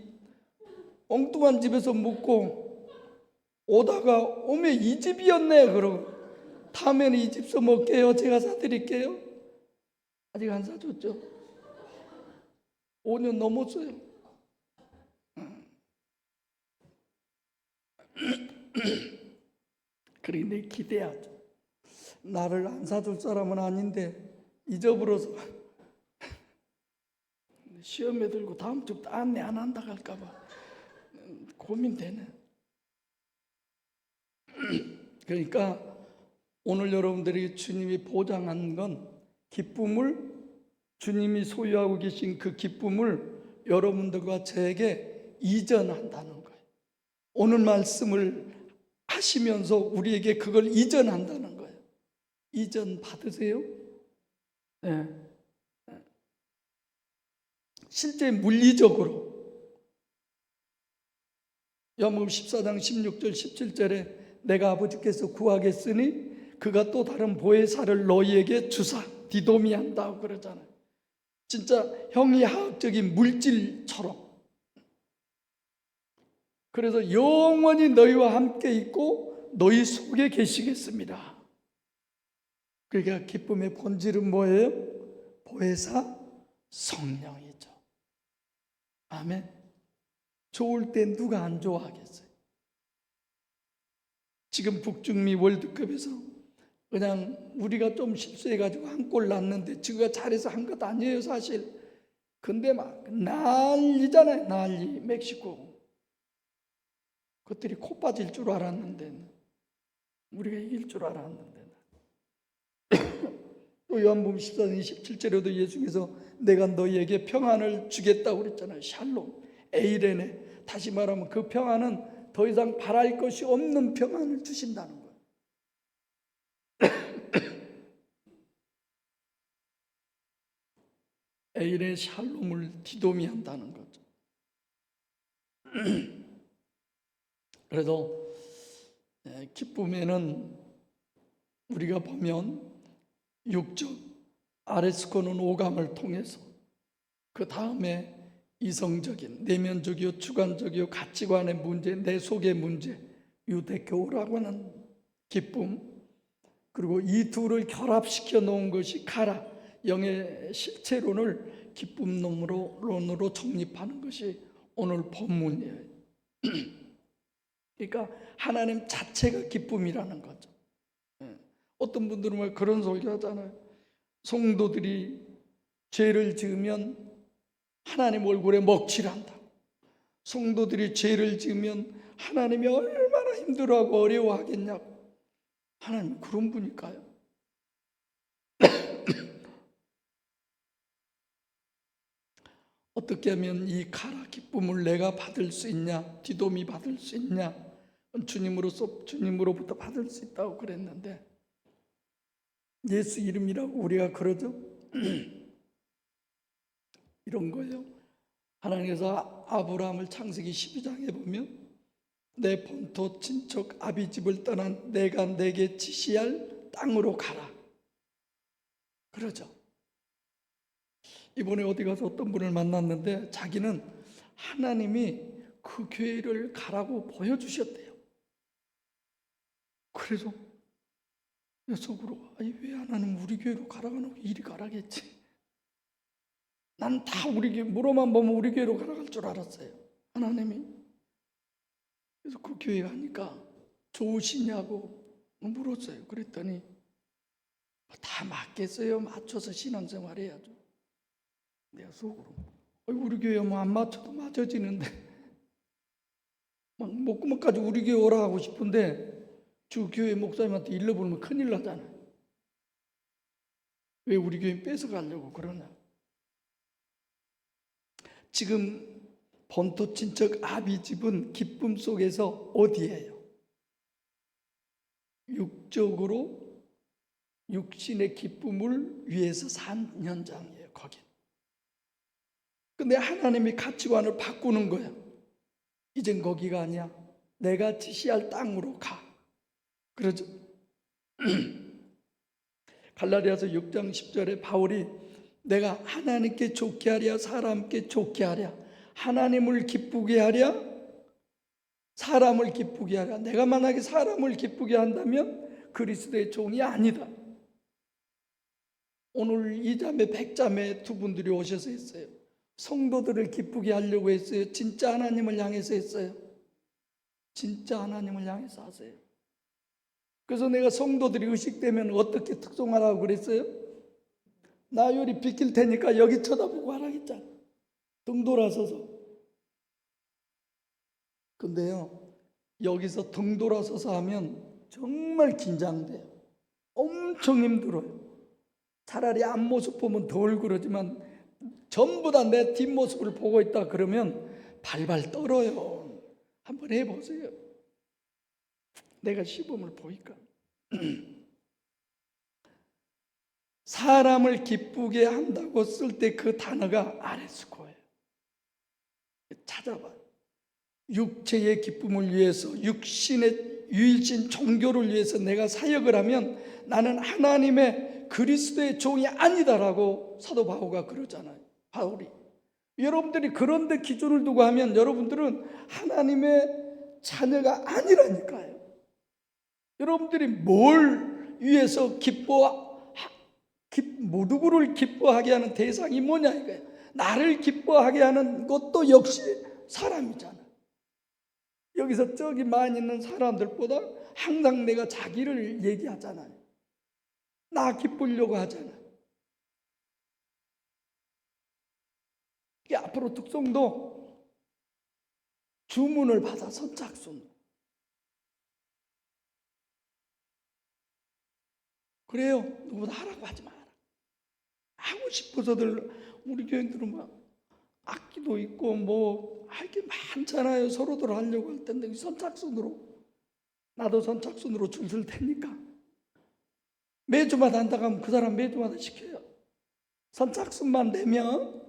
엉뚱한 집에서 묵고 오다가 오메 이 집이었네 그러고, 다음에는 이 집서 먹게요. 제가 사드릴게요. 아직 안 사줬죠. 5년 넘었어요. 그러니 기대하죠. 나를 안 사줄 사람은 아닌데 잊어버려서 시험에 들고 다음 주부터 안내 안 한다 할까 봐 고민되네. 그러니까 오늘 여러분들이 주님이 보장한 건 기쁨을, 주님이 소유하고 계신 그 기쁨을 여러분들과 저에게 이전한다는 거예요. 오늘 말씀을 하시면서 우리에게 그걸 이전한다는 거예요. 이전 받으세요? 네. 실제 물리적으로 요한복음 14장 16절 17절에 내가 아버지께서 구하겠으니 그가 또 다른 보혜사를 너희에게 주사 디도미한다고 그러잖아요. 진짜 형이하학적인 물질처럼. 그래서 영원히 너희와 함께 있고 너희 속에 계시겠습니다. 그러니까 기쁨의 본질은 뭐예요? 보혜사 성령이죠. 아멘. 좋을 때 누가 안 좋아하겠어요? 지금 북중미 월드컵에서 그냥 우리가 좀 실수해가지고 한 골 났는데 지가 잘해서 한 것 아니에요 사실. 근데 막 난리잖아요. 난리. 멕시코 그것들이 코 빠질 줄 알았는데 우리가 이길 줄 알았는데 또 요한복음 14장 17절에도 예수께서 내가 너희에게 평안을 주겠다고 그랬잖아요. 샬롬 에이레네. 다시 말하면 그 평안은 더 이상 바랄 것이 없는 평안을 주신다는 거예요. 에일의 샬롬을 디도미한다는 거죠. 그래서 기쁨에는 우리가 보면 육적 아레스코는 오감을 통해서 그 다음에 이성적인 내면적이요 주관적이요 가치관의 문제, 내 속의 문제, 유대교라고 하는 기쁨, 그리고 이 둘을 결합시켜 놓은 것이 카라, 영의 실체론을 기쁨론으로 정립하는 것이 오늘 본문이에요. 그러니까 하나님 자체가 기쁨이라는 거죠. 어떤 분들은 그런 소리 하잖아요. 성도들이 죄를 지으면 하나님 얼굴에 먹칠한다. 성도들이 죄를 지으면 하나님이 얼마나 힘들어하고 어려워하겠냐고. 하나님 그런 분일까요? 어떻게 하면 이 카라 기쁨을 내가 받을 수 있냐, 디도미 받을 수 있냐, 주님으로부터 받을 수 있다고 그랬는데 예수 이름이라고 우리가 그러죠. 이런 거예요. 하나님께서 아브라함을 창세기 12장에 보면 내 본토 친척 아비집을 떠난 내가 내게 지시할 땅으로 가라 그러죠. 이번에 어디 가서 어떤 분을 만났는데 자기는 하나님이 그 교회를 가라고 보여주셨대요. 그래서 내 속으로 왜 하나님 우리 교회로 가라고 하고 이리 가라겠지. 난 다 우리 교회 물어만 보면 우리 교회로 가라갈 줄 알았어요. 하나님이. 그래서 그 교회 가니까 좋으시냐고 물었어요. 그랬더니 다 맞겠어요. 맞춰서 신앙생활 해야죠. 내가 속으로 우리 교회 뭐 안 맞춰도 맞아지는데 막 목구멍까지 우리 교회 오라 하고 싶은데 주 교회 목사님한테 일러보면 큰일 나잖아요. 왜 우리 교회 뺏어가려고 그러냐. 지금 본토 친척 아비집은 기쁨 속에서 어디예요? 육적으로 육신의 기쁨을 위해서 산 현장이에요. 거긴. 근데 하나님이 가치관을 바꾸는 거야. 이젠 거기가 아니야. 내가 지시할 땅으로 가. 그러죠. 갈라디아서 6장 10절에 바울이 내가 하나님께 좋게 하랴 사람께 좋게 하랴 하나님을 기쁘게 하랴 사람을 기쁘게 하랴. 내가 만약에 사람을 기쁘게 한다면 그리스도의 종이 아니다. 오늘 이자매 백자매 두 분들이 오셔서 했어요. 성도들을 기쁘게 하려고 했어요. 진짜 하나님을 향해서 했어요. 진짜 하나님을 향해서 하세요. 그래서 내가 성도들이 의식되면 어떻게 특송하라고 그랬어요? 나 요리 비킬 테니까 여기 쳐다보고 하라겠잖아. 등 돌아서서. 근데요, 여기서 등 돌아서서 하면 정말 긴장돼요. 엄청 힘들어요. 차라리 앞모습 보면 덜 그러지만 전부 다 내 뒷모습을 보고 있다 그러면 발발 떨어요. 한번 해보세요. 내가 시범을 보니까. 사람을 기쁘게 한다고 쓸 때 그 단어가 아레스코예요. 찾아봐. 육체의 기쁨을 위해서, 육신의 유일신 종교를 위해서 내가 사역을 하면 나는 하나님의 그리스도의 종이 아니다라고 사도 바울가 그러잖아요. 바울이. 여러분들이 그런 데 기준을 두고 하면 여러분들은 하나님의 자녀가 아니라니까요. 여러분들이 뭘 위해서 누구를 기뻐하게 하는 대상이 뭐냐 이거예요. 나를 기뻐하게 하는 것도 역시 사람이잖아. 여기서 저기 많이 있는 사람들보다 항상 내가 자기를 얘기하잖아요. 나 기쁘려고 하잖아. 이게 앞으로 특성도 주문을 받아 선착순. 그래요. 누구보다 하라고 하지 마라. 하고 싶어서들 우리 교인들은 막 악기도 있고 뭐 할 게 많잖아요. 서로들 하려고 할 텐데 선착순으로 나도 선착순으로 줄 설 테니까 매주마다 한다고 하면 그 사람 매주마다 시켜요. 선착순만 되면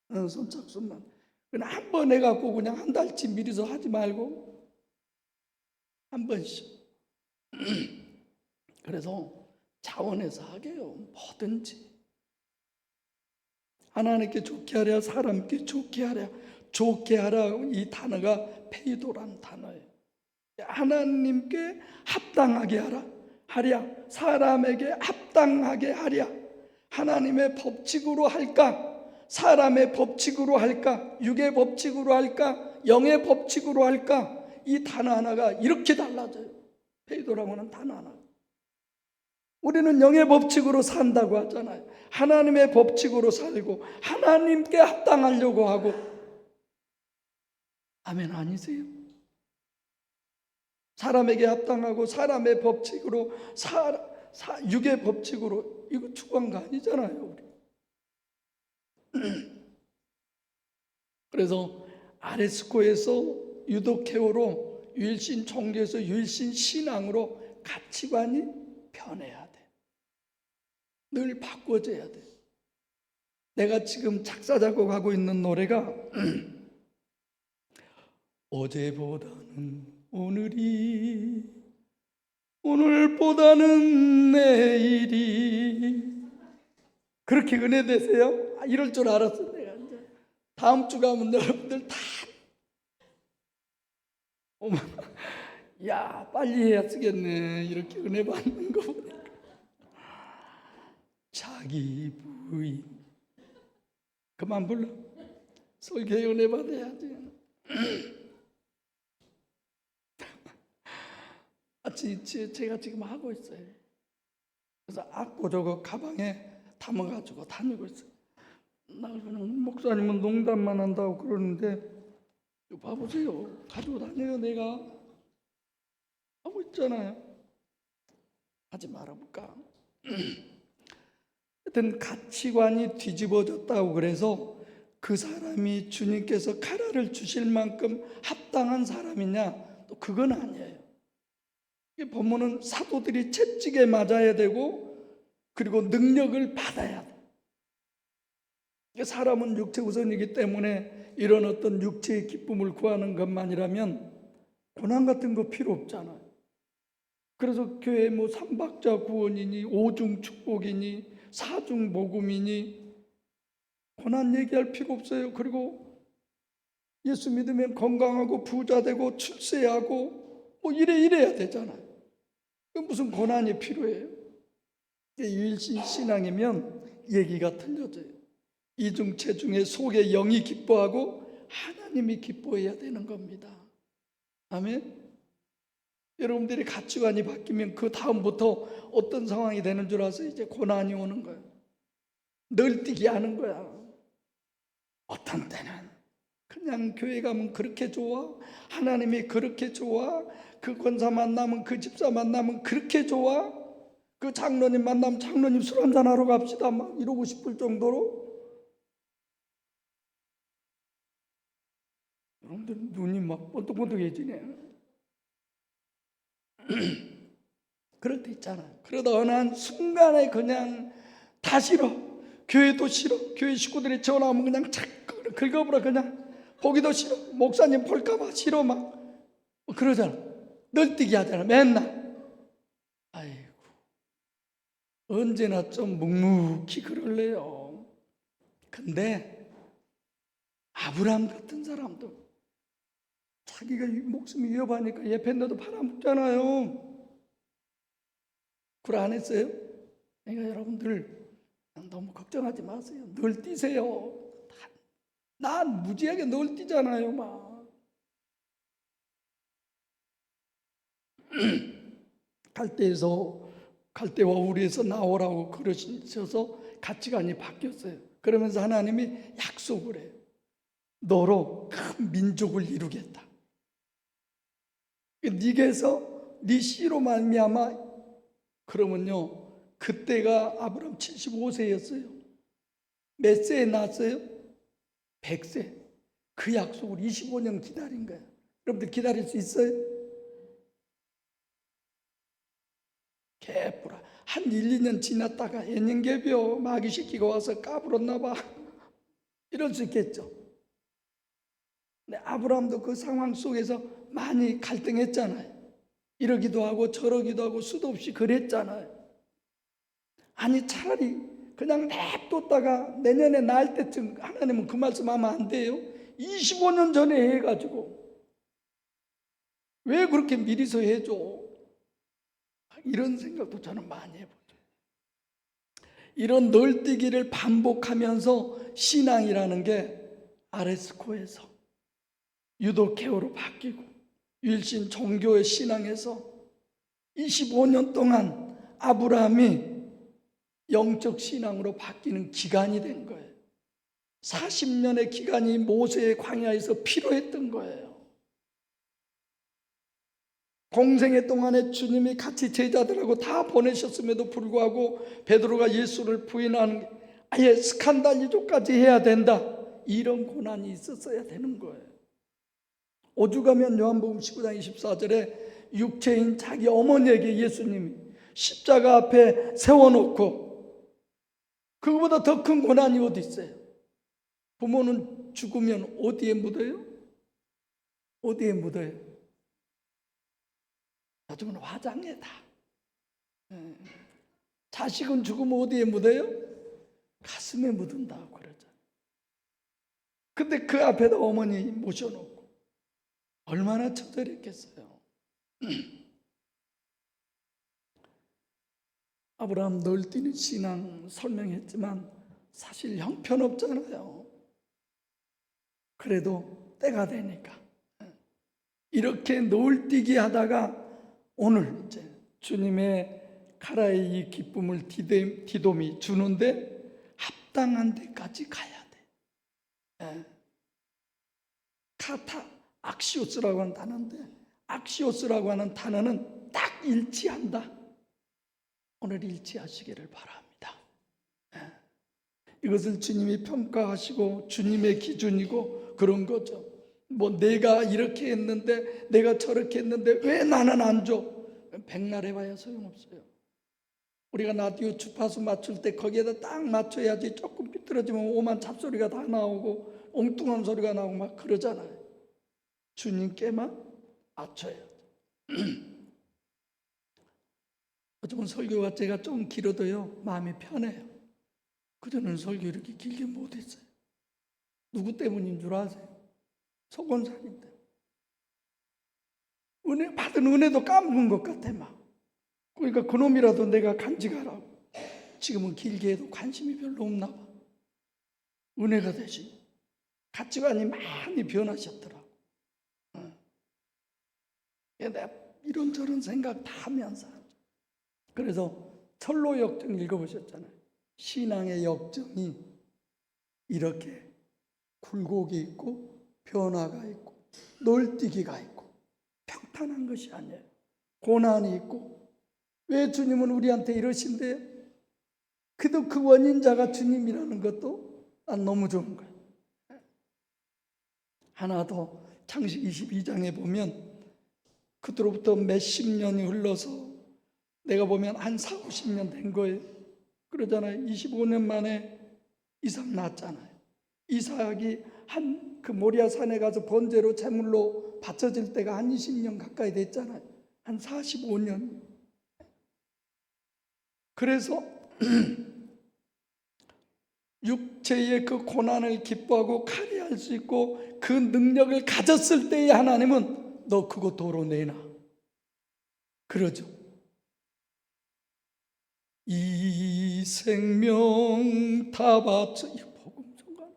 선착순만 그냥 한 번 해갖고 그냥 한 달치 미리서 하지 말고 한 번씩 그래서 자원해서 하게요. 뭐든지 하나님께 좋게 하랴 사람께 좋게 하랴. 좋게 하라 이 단어가 페이도라는 단어예요. 하나님께 합당하게 하랴 사람에게 합당하게 하랴. 하나님의 법칙으로 할까 사람의 법칙으로 할까 육의 법칙으로 할까 영의 법칙으로 할까. 이 단어 하나가 이렇게 달라져요. 페이도라고 하는 단어 하나. 우리는 영의 법칙으로 산다고 하잖아요. 하나님의 법칙으로 살고 하나님께 합당하려고 하고. 아멘 아니세요? 사람에게 합당하고 사람의 법칙으로 육의 법칙으로 이거 추구한 거 아니잖아요. 우리. 그래서 아레스코에서 유도케오로 유일신 종교에서 유일신 신앙으로 가치관이 변해야 돼. 늘 바꿔져야 돼. 내가 지금 작사 작곡하고 있는 노래가 어제보다는 오늘보다는 내일이 그렇게 은혜되세요? 이럴 줄 알았어. 내가 이제 다음 주 가면 여러분들 다 어머, 야 빨리 해야 쓰겠네. 이렇게 은혜 받는 거 보니까 자기 부인 그만 불러. 설교에 은혜 받아야지. 제가 지금 하고 있어요. 그래서 악보 저거 가방에 담아가지고 다니고 있어요. 나 그냥 목사님은 농담만 한다고 그러는데 이거 봐보세요. 가지고 다녀요. 내가 하고 있잖아요. 하지 말아볼까. 하여튼 가치관이 뒤집어졌다고 그래서 그 사람이 주님께서 카라를 주실 만큼 합당한 사람이냐? 또 그건 아니에요. 본문은 사도들이 채찍에 맞아야 되고 그리고 능력을 받아야 돼. 사람은 육체 우선이기 때문에 이런 어떤 육체의 기쁨을 구하는 것만이라면 고난 같은 거 필요 없잖아요. 그래서 교회 뭐 삼박자 구원이니 오중 축복이니 사중 복음이니 고난 얘기할 필요 없어요. 그리고 예수 믿으면 건강하고 부자 되고 출세하고 뭐 이래야 되잖아요. 무슨 고난이 필요해요? 유일신 신앙이면 얘기가 틀려져요. 이중체중의 속에 영이 기뻐하고 하나님이 기뻐해야 되는 겁니다. 아멘. 여러분들이 가치관이 바뀌면 그 다음부터 어떤 상황이 되는 줄 아세요? 이제 고난이 오는 거예요. 널뛰기 하는 거야. 어떤 때는 그냥 교회 가면 그렇게 좋아, 하나님이 그렇게 좋아, 그 권사 만나면 그 집사 만나면 그렇게 좋아, 그 장로님 만나면 장로님 술 한잔 하러 갑시다 막 이러고 싶을 정도로. 여러분들 눈이 막 번뜩번뜩해지네. 그럴 때 있잖아요. 그러다 어느 한 순간에 그냥 다 싫어. 교회도 싫어. 교회 식구들이 전화하면 그냥 착 긁어버려. 그냥 보기도 싫어. 목사님 볼까봐 싫어. 막 그러잖아. 널뛰기 하잖아 맨날. 아이고, 언제나 좀 묵묵히 그럴래요. 근데 아브라함 같은 사람도 자기가 목숨이 위협하니까 옆에 너도 팔아먹잖아요. 그걸 안 했어요? 그러니까 여러분들 너무 걱정하지 마세요. 늘 뛰세요. 난 무지하게 늘 뛰잖아요. 막 갈대와 우리에서 나오라고 그러셔서 가치관이 바뀌었어요. 그러면서 하나님이 약속을 해요. 너로 큰 민족을 이루겠다. 네게서 네 씨로 말미암아. 그러면요, 그때가 아브라함 75세였어요. 몇 세에 낳았어요? 100세. 그 약속을 25년 기다린 거예요. 여러분들 기다릴 수 있어요? 개뿔아. 한 1, 2년 지났다가 애년개비요 마귀 새끼가 와서 까불었나 봐. 이럴 수 있겠죠. 근데 아브라함도 그 상황 속에서 많이 갈등했잖아요. 이러기도 하고 저러기도 하고 수도 없이 그랬잖아요. 아니 차라리 그냥 냅뒀다가 내년에 날 때쯤 하나님은 그 말씀하면 안 돼요. 25년 전에 해가지고 왜 그렇게 미리서 해줘? 이런 생각도 저는 많이 해보죠. 이런 널뛰기를 반복하면서 신앙이라는 게 아레스코에서 유도케오로 바뀌고 일신 종교의 신앙에서 25년 동안 아브라함이 영적 신앙으로 바뀌는 기간이 된 거예요. 40년의 기간이 모세의 광야에서 필요했던 거예요. 공생애 동안에 주님이 같이 제자들하고 다 보내셨음에도 불구하고 베드로가 예수를 부인하는 게 아예 스칸달리조까지 해야 된다. 이런 고난이 있었어야 되는 거예요. 오죽하면 요한복음 19장 24절에 육체인 자기 어머니에게 예수님이 십자가 앞에 세워놓고 그거보다 더 큰 고난이 어디 있어요? 부모는 죽으면 어디에 묻어요? 어디에 묻어요? 요즘은 화장에다. 자식은 죽으면 어디에 묻어요? 가슴에 묻은다고 그러죠. 근데 그 앞에다 어머니 모셔놓고 얼마나 처절했겠어요. 아브라함 널뛰는 신앙 설명했지만 사실 형편없잖아요. 그래도 때가 되니까 이렇게 널뛰기 하다가 오늘 이제 주님의 가라의 이 기쁨을 디돔이 주는데 합당한 데까지 가야 돼. 카타 악시오스라고 하는 단어인데 악시오스라고 하는 단어는 딱 일치한다. 오늘 일치하시기를 바랍니다. 이것을 주님이 평가하시고 주님의 기준이고 그런 거죠. 뭐 내가 이렇게 했는데 내가 저렇게 했는데 왜 나는 안 줘? 백날 해봐야 소용없어요. 우리가 라디오 주파수 맞출 때 거기에다 딱 맞춰야지. 조금 삐뚤어지면 오만 잡소리가 다 나오고 엉뚱한 소리가 나오고 막 그러잖아요. 주님께만 맞춰야죠. 요즘은 설교가 제가 좀 길어도요 마음이 편해요. 그전에는 설교 이렇게 길게 못했어요. 누구 때문인 줄 아세요? 소곤사님 때문에. 은혜 받은 은혜도 까먹은 것 같아 막. 그러니까 그놈이라도 내가 간직하라고. 지금은 길게 해도 관심이 별로 없나 봐. 은혜가 되시. 가치관이 많이 변하셨더라고. 내가 이런저런 생각 다 하면서 그래서 철로 역정 읽어보셨잖아요. 신앙의 역정이 이렇게 굴곡이 있고 변화가 있고 널뛰기가 있고 평탄한 것이 아니에요. 고난이 있고. 왜 주님은 우리한테 이러신대요? 그래도 그 원인자가 주님이라는 것도 난 너무 좋은 거예요. 하나 더 창세기 22장에 보면 그때로부터 몇십 년이 흘러서 내가 보면 한 4, 50년 된 거예요. 그러잖아요. 25년 만에 이삭 낳았잖아요. 이삭이 한 그 모리아 산에 가서 번제로 제물로 바쳐질 때가 한 20년 가까이 됐잖아요. 한 45년. 그래서 육체의 그 고난을 기뻐하고 칼이할 수 있고 그 능력을 가졌을 때에 하나님은 너 그거 도로 내놔 그러죠. 이 생명 다 바쳐, 이 복음성가,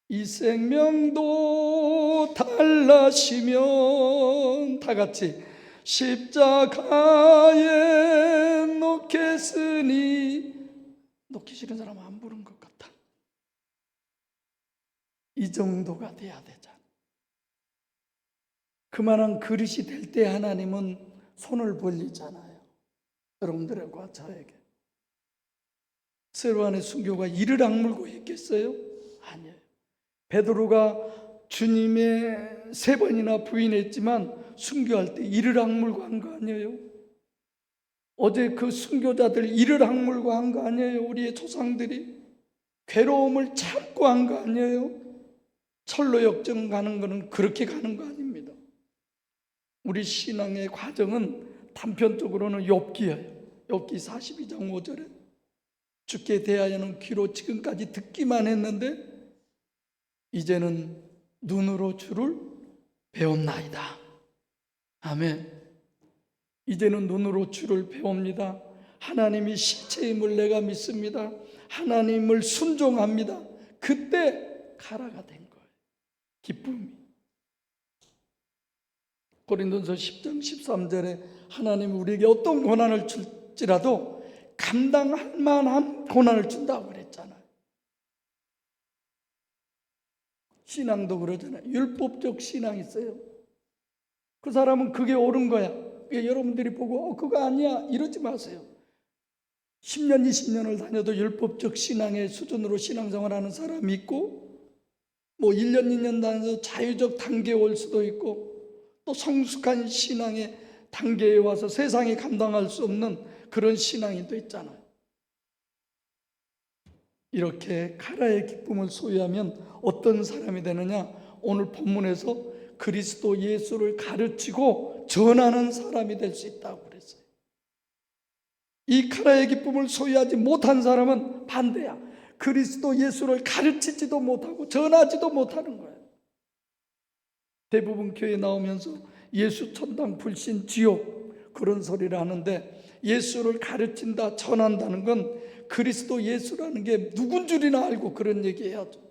이 생명도 달라시면 다 같이 십자가에 놓겠으니, 놓기 싫은 사람은 안 부른 것 같아. 이 정도가 돼야 되잖아. 그만한 그릇이 될 때 하나님은 손을 벌리잖아요. 여러분들과 저에게. 세로안의 순교가 이를 악물고 했겠어요? 아니에요. 베드로가 주님의 3번이나 부인했지만 순교할 때 이를 악물고 한 거 아니에요? 어제 그 순교자들 이를 악물고 한 거 아니에요? 우리의 조상들이 괴로움을 참고 한 거 아니에요? 철로 역정 가는 거는 그렇게 가는 거 아닙니다. 우리 신앙의 과정은 단편적으로는 욥기예요. 욥기 42장 5절에 주께 대하여는 귀로 지금까지 듣기만 했는데 이제는 눈으로 주를 배웠나이다. 아멘. 이제는 눈으로 주를 배웁니다. 하나님이 실체임을 내가 믿습니다. 하나님을 순종합니다. 그때 가라가 된 거예요. 기쁨이. 고린도서 10장 13절에 하나님 우리에게 어떤 고난을 줄지라도 감당할 만한 고난을 준다고 그랬잖아요. 신앙도 그러잖아요. 율법적 신앙이 있어요. 그 사람은 그게 옳은 거야. 여러분들이 보고 그거 아니야 이러지 마세요. 10년 20년을 다녀도 율법적 신앙의 수준으로 신앙생활하는 사람이 있고, 뭐 1년 2년 다녀도 자유적 단계에 올 수도 있고, 또 성숙한 신앙의 단계에 와서 세상이 감당할 수 없는 그런 신앙이 또 있잖아요. 이렇게 카라의 기쁨을 소유하면 어떤 사람이 되느냐? 오늘 본문에서 그리스도 예수를 가르치고 전하는 사람이 될 수 있다고 그랬어요. 이 카라의 기쁨을 소유하지 못한 사람은 반대야. 그리스도 예수를 가르치지도 못하고 전하지도 못하는 거예요. 대부분 교회 나오면서 예수 천당 불신 지옥 그런 소리를 하는데, 예수를 가르친다 전한다는 건 그리스도 예수라는 게 누군 줄이나 알고 그런 얘기해야죠.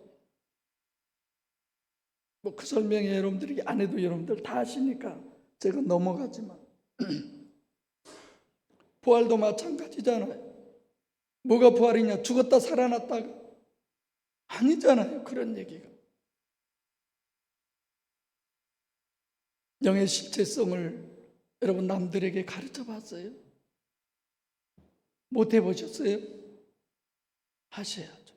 뭐 그 설명에 여러분들이 안 해도 여러분들 다 아시니까 제가 넘어가지만 부활도 마찬가지잖아요. 뭐가 부활이냐? 죽었다 살아났다가? 아니잖아요. 그런 얘기가. 영의 실체성을 여러분 남들에게 가르쳐 봤어요? 못 해보셨어요? 하셔야죠.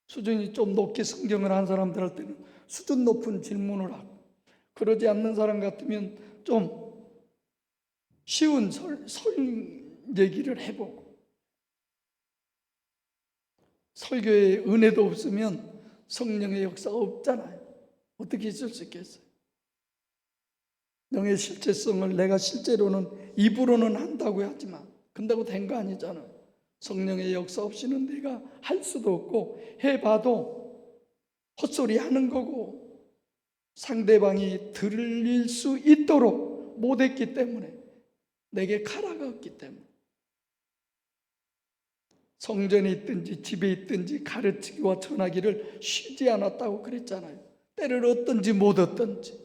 수준이 좀 높게 성경을 한 사람들한테는 수준 높은 질문을 하고, 그러지 않는 사람 같으면 좀 쉬운 설 얘기를 해보고, 설교에 은혜도 없으면 성령의 역사가 없잖아요. 어떻게 있을 수 있겠어요? 영의 실체성을 내가 실제로는 입으로는 한다고 하지만 근다고 된 거 아니잖아요. 성령의 역사 없이는 내가 할 수도 없고, 해봐도 헛소리 하는 거고 상대방이 들릴 수 있도록 못했기 때문에, 내게 카라가 없기 때문에. 성전에 있든지 집에 있든지 가르치기와 전하기를 쉬지 않았다고 그랬잖아요. 때를 얻든지 못 얻든지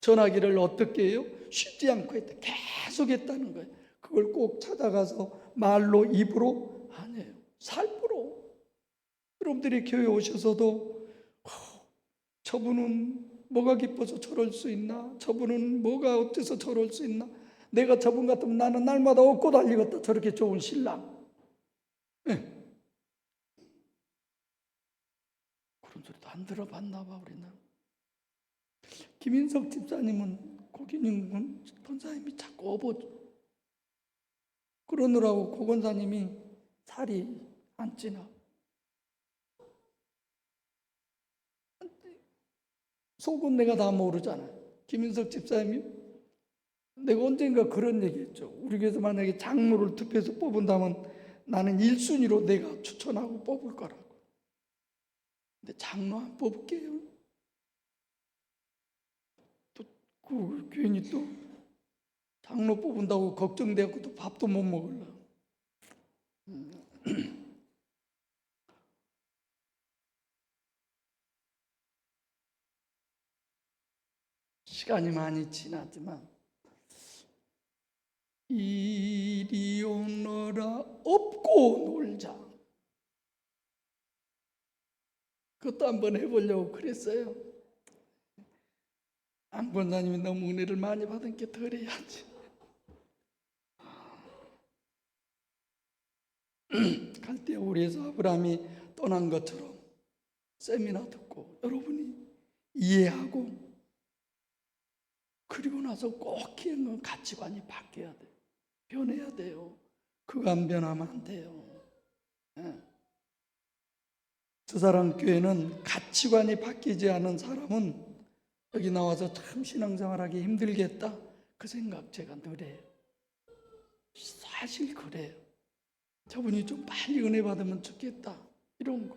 전하기를 어떻게 해요? 쉬지 않고 했다. 계속 했다는 거예요. 그걸 꼭 찾아가서 말로 입으로 아니에요. 살부로. 여러분들이 교회 오셔서도 저분은 뭐가 기뻐서 저럴 수 있나? 저분은 뭐가 어때서 저럴 수 있나? 내가 저분 같으면 나는 날마다 얻고 달리겠다. 저렇게 좋은 신랑. 네. 그런 소리도 안 들어봤나 봐 우리는. 김인석 집사님은 고기님은 권사님이 자꾸 업어줘. 그러느라고 고 권사님이 살이 안 찌나. 속은 내가 다 모르잖아요. 김윤석 집사님이 내가 언젠가 그런 얘기했죠. 우리 교회에서 만약에 장로를 투표해서 뽑은다면 나는 1순위로 내가 추천하고 뽑을 거라고. 근데 장로 안 뽑을게요. 또 괜히 또 장로 뽑은다고 걱정되고 또 밥도 못 먹을라. 시간이 많이 지났지만 이리 오너라 업고 놀자. 그것도 한번 해보려고 그랬어요. 안 권사님이 너무 은혜를 많이 받은 게 덜 해야지. 갈대아 우리에서 아브라함이 떠난 것처럼 세미나 듣고 여러분이 이해하고 그리고 나서 꼭 기억은 가치관이 바뀌어야 돼요. 변해야 돼요. 그거 안 변하면 안 돼요. 주사랑 교회는 가치관이 바뀌지 않은 사람은 여기 나와서 참 신앙생활하기 힘들겠다 그 생각 제가 늘 해요. 사실 그래요. 저분이 좀 빨리 은혜 받으면 좋겠다 이런 거.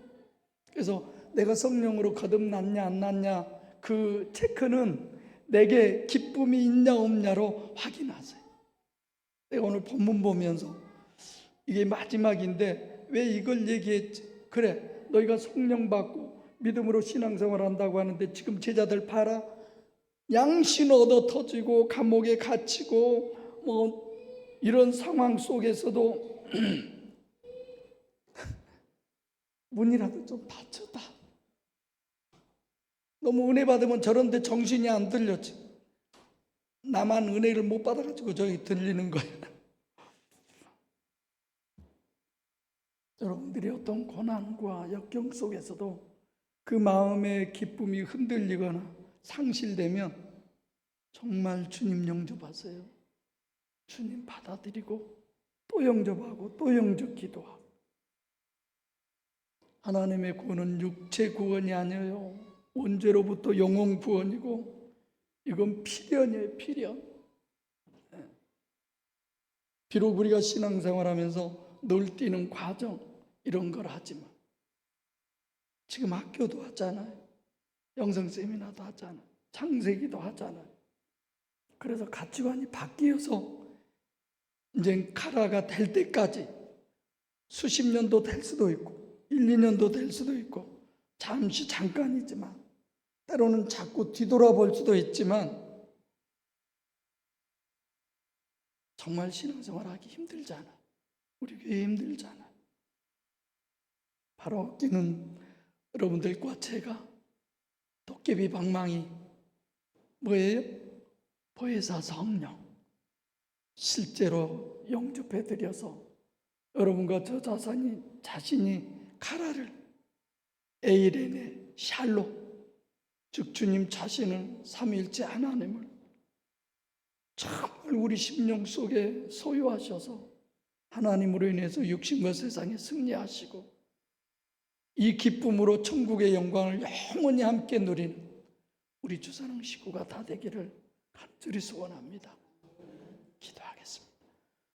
그래서 내가 성령으로 거듭났냐 안 났냐 그 체크는 내게 기쁨이 있냐 없냐로 확인하세요. 내가 오늘 본문 보면서 이게 마지막인데 왜 이걸 얘기했지? 그래, 너희가 성령 받고 믿음으로 신앙생활 한다고 하는데 지금 제자들 봐라. 양신 얻어 터지고 감옥에 갇히고 뭐 이런 상황 속에서도 문이라도 좀 닫혀다. 너무 은혜 받으면 저런데 정신이 안 들렸지. 나만 은혜를 못 받아가지고 저기 들리는 거예요. 여러분들이 어떤 고난과 역경 속에서도 그 마음의 기쁨이 흔들리거나 상실되면 정말 주님 영접하세요. 주님 받아들이고 또 영접하고 또 영접 기도하고. 하나님의 구원은 육체 구원이 아니에요. 원죄로부터 영혼 구원이고 이건 필연이에요. 필연. 비록 우리가 신앙생활하면서 늘 뛰는 과정 이런 걸 하지만 지금 학교도 하잖아요. 영성세미나도 하잖아요. 창세기도 하잖아요. 그래서 가치관이 바뀌어서 이제 카라가 될 때까지 수십 년도 될 수도 있고 1, 2년도 될 수도 있고 잠시 잠깐이지만 때로는 자꾸 뒤돌아볼 수도 있지만 정말 신앙생활하기 힘들잖아. 우리 교회 힘들잖아. 바로 끼는 여러분들과 제가 도깨비 방망이 뭐예요? 보혜사 성령 실제로 영접해드려서 여러분과 저 자신이 카라를 에이레네 샬로 즉 주님 자신을 삼위일체 하나님을 정말 우리 심령 속에 소유하셔서 하나님으로 인해서 육신과 세상에 승리하시고 이 기쁨으로 천국의 영광을 영원히 함께 누리는 우리 주사랑 식구가 다 되기를 간절히 소원합니다.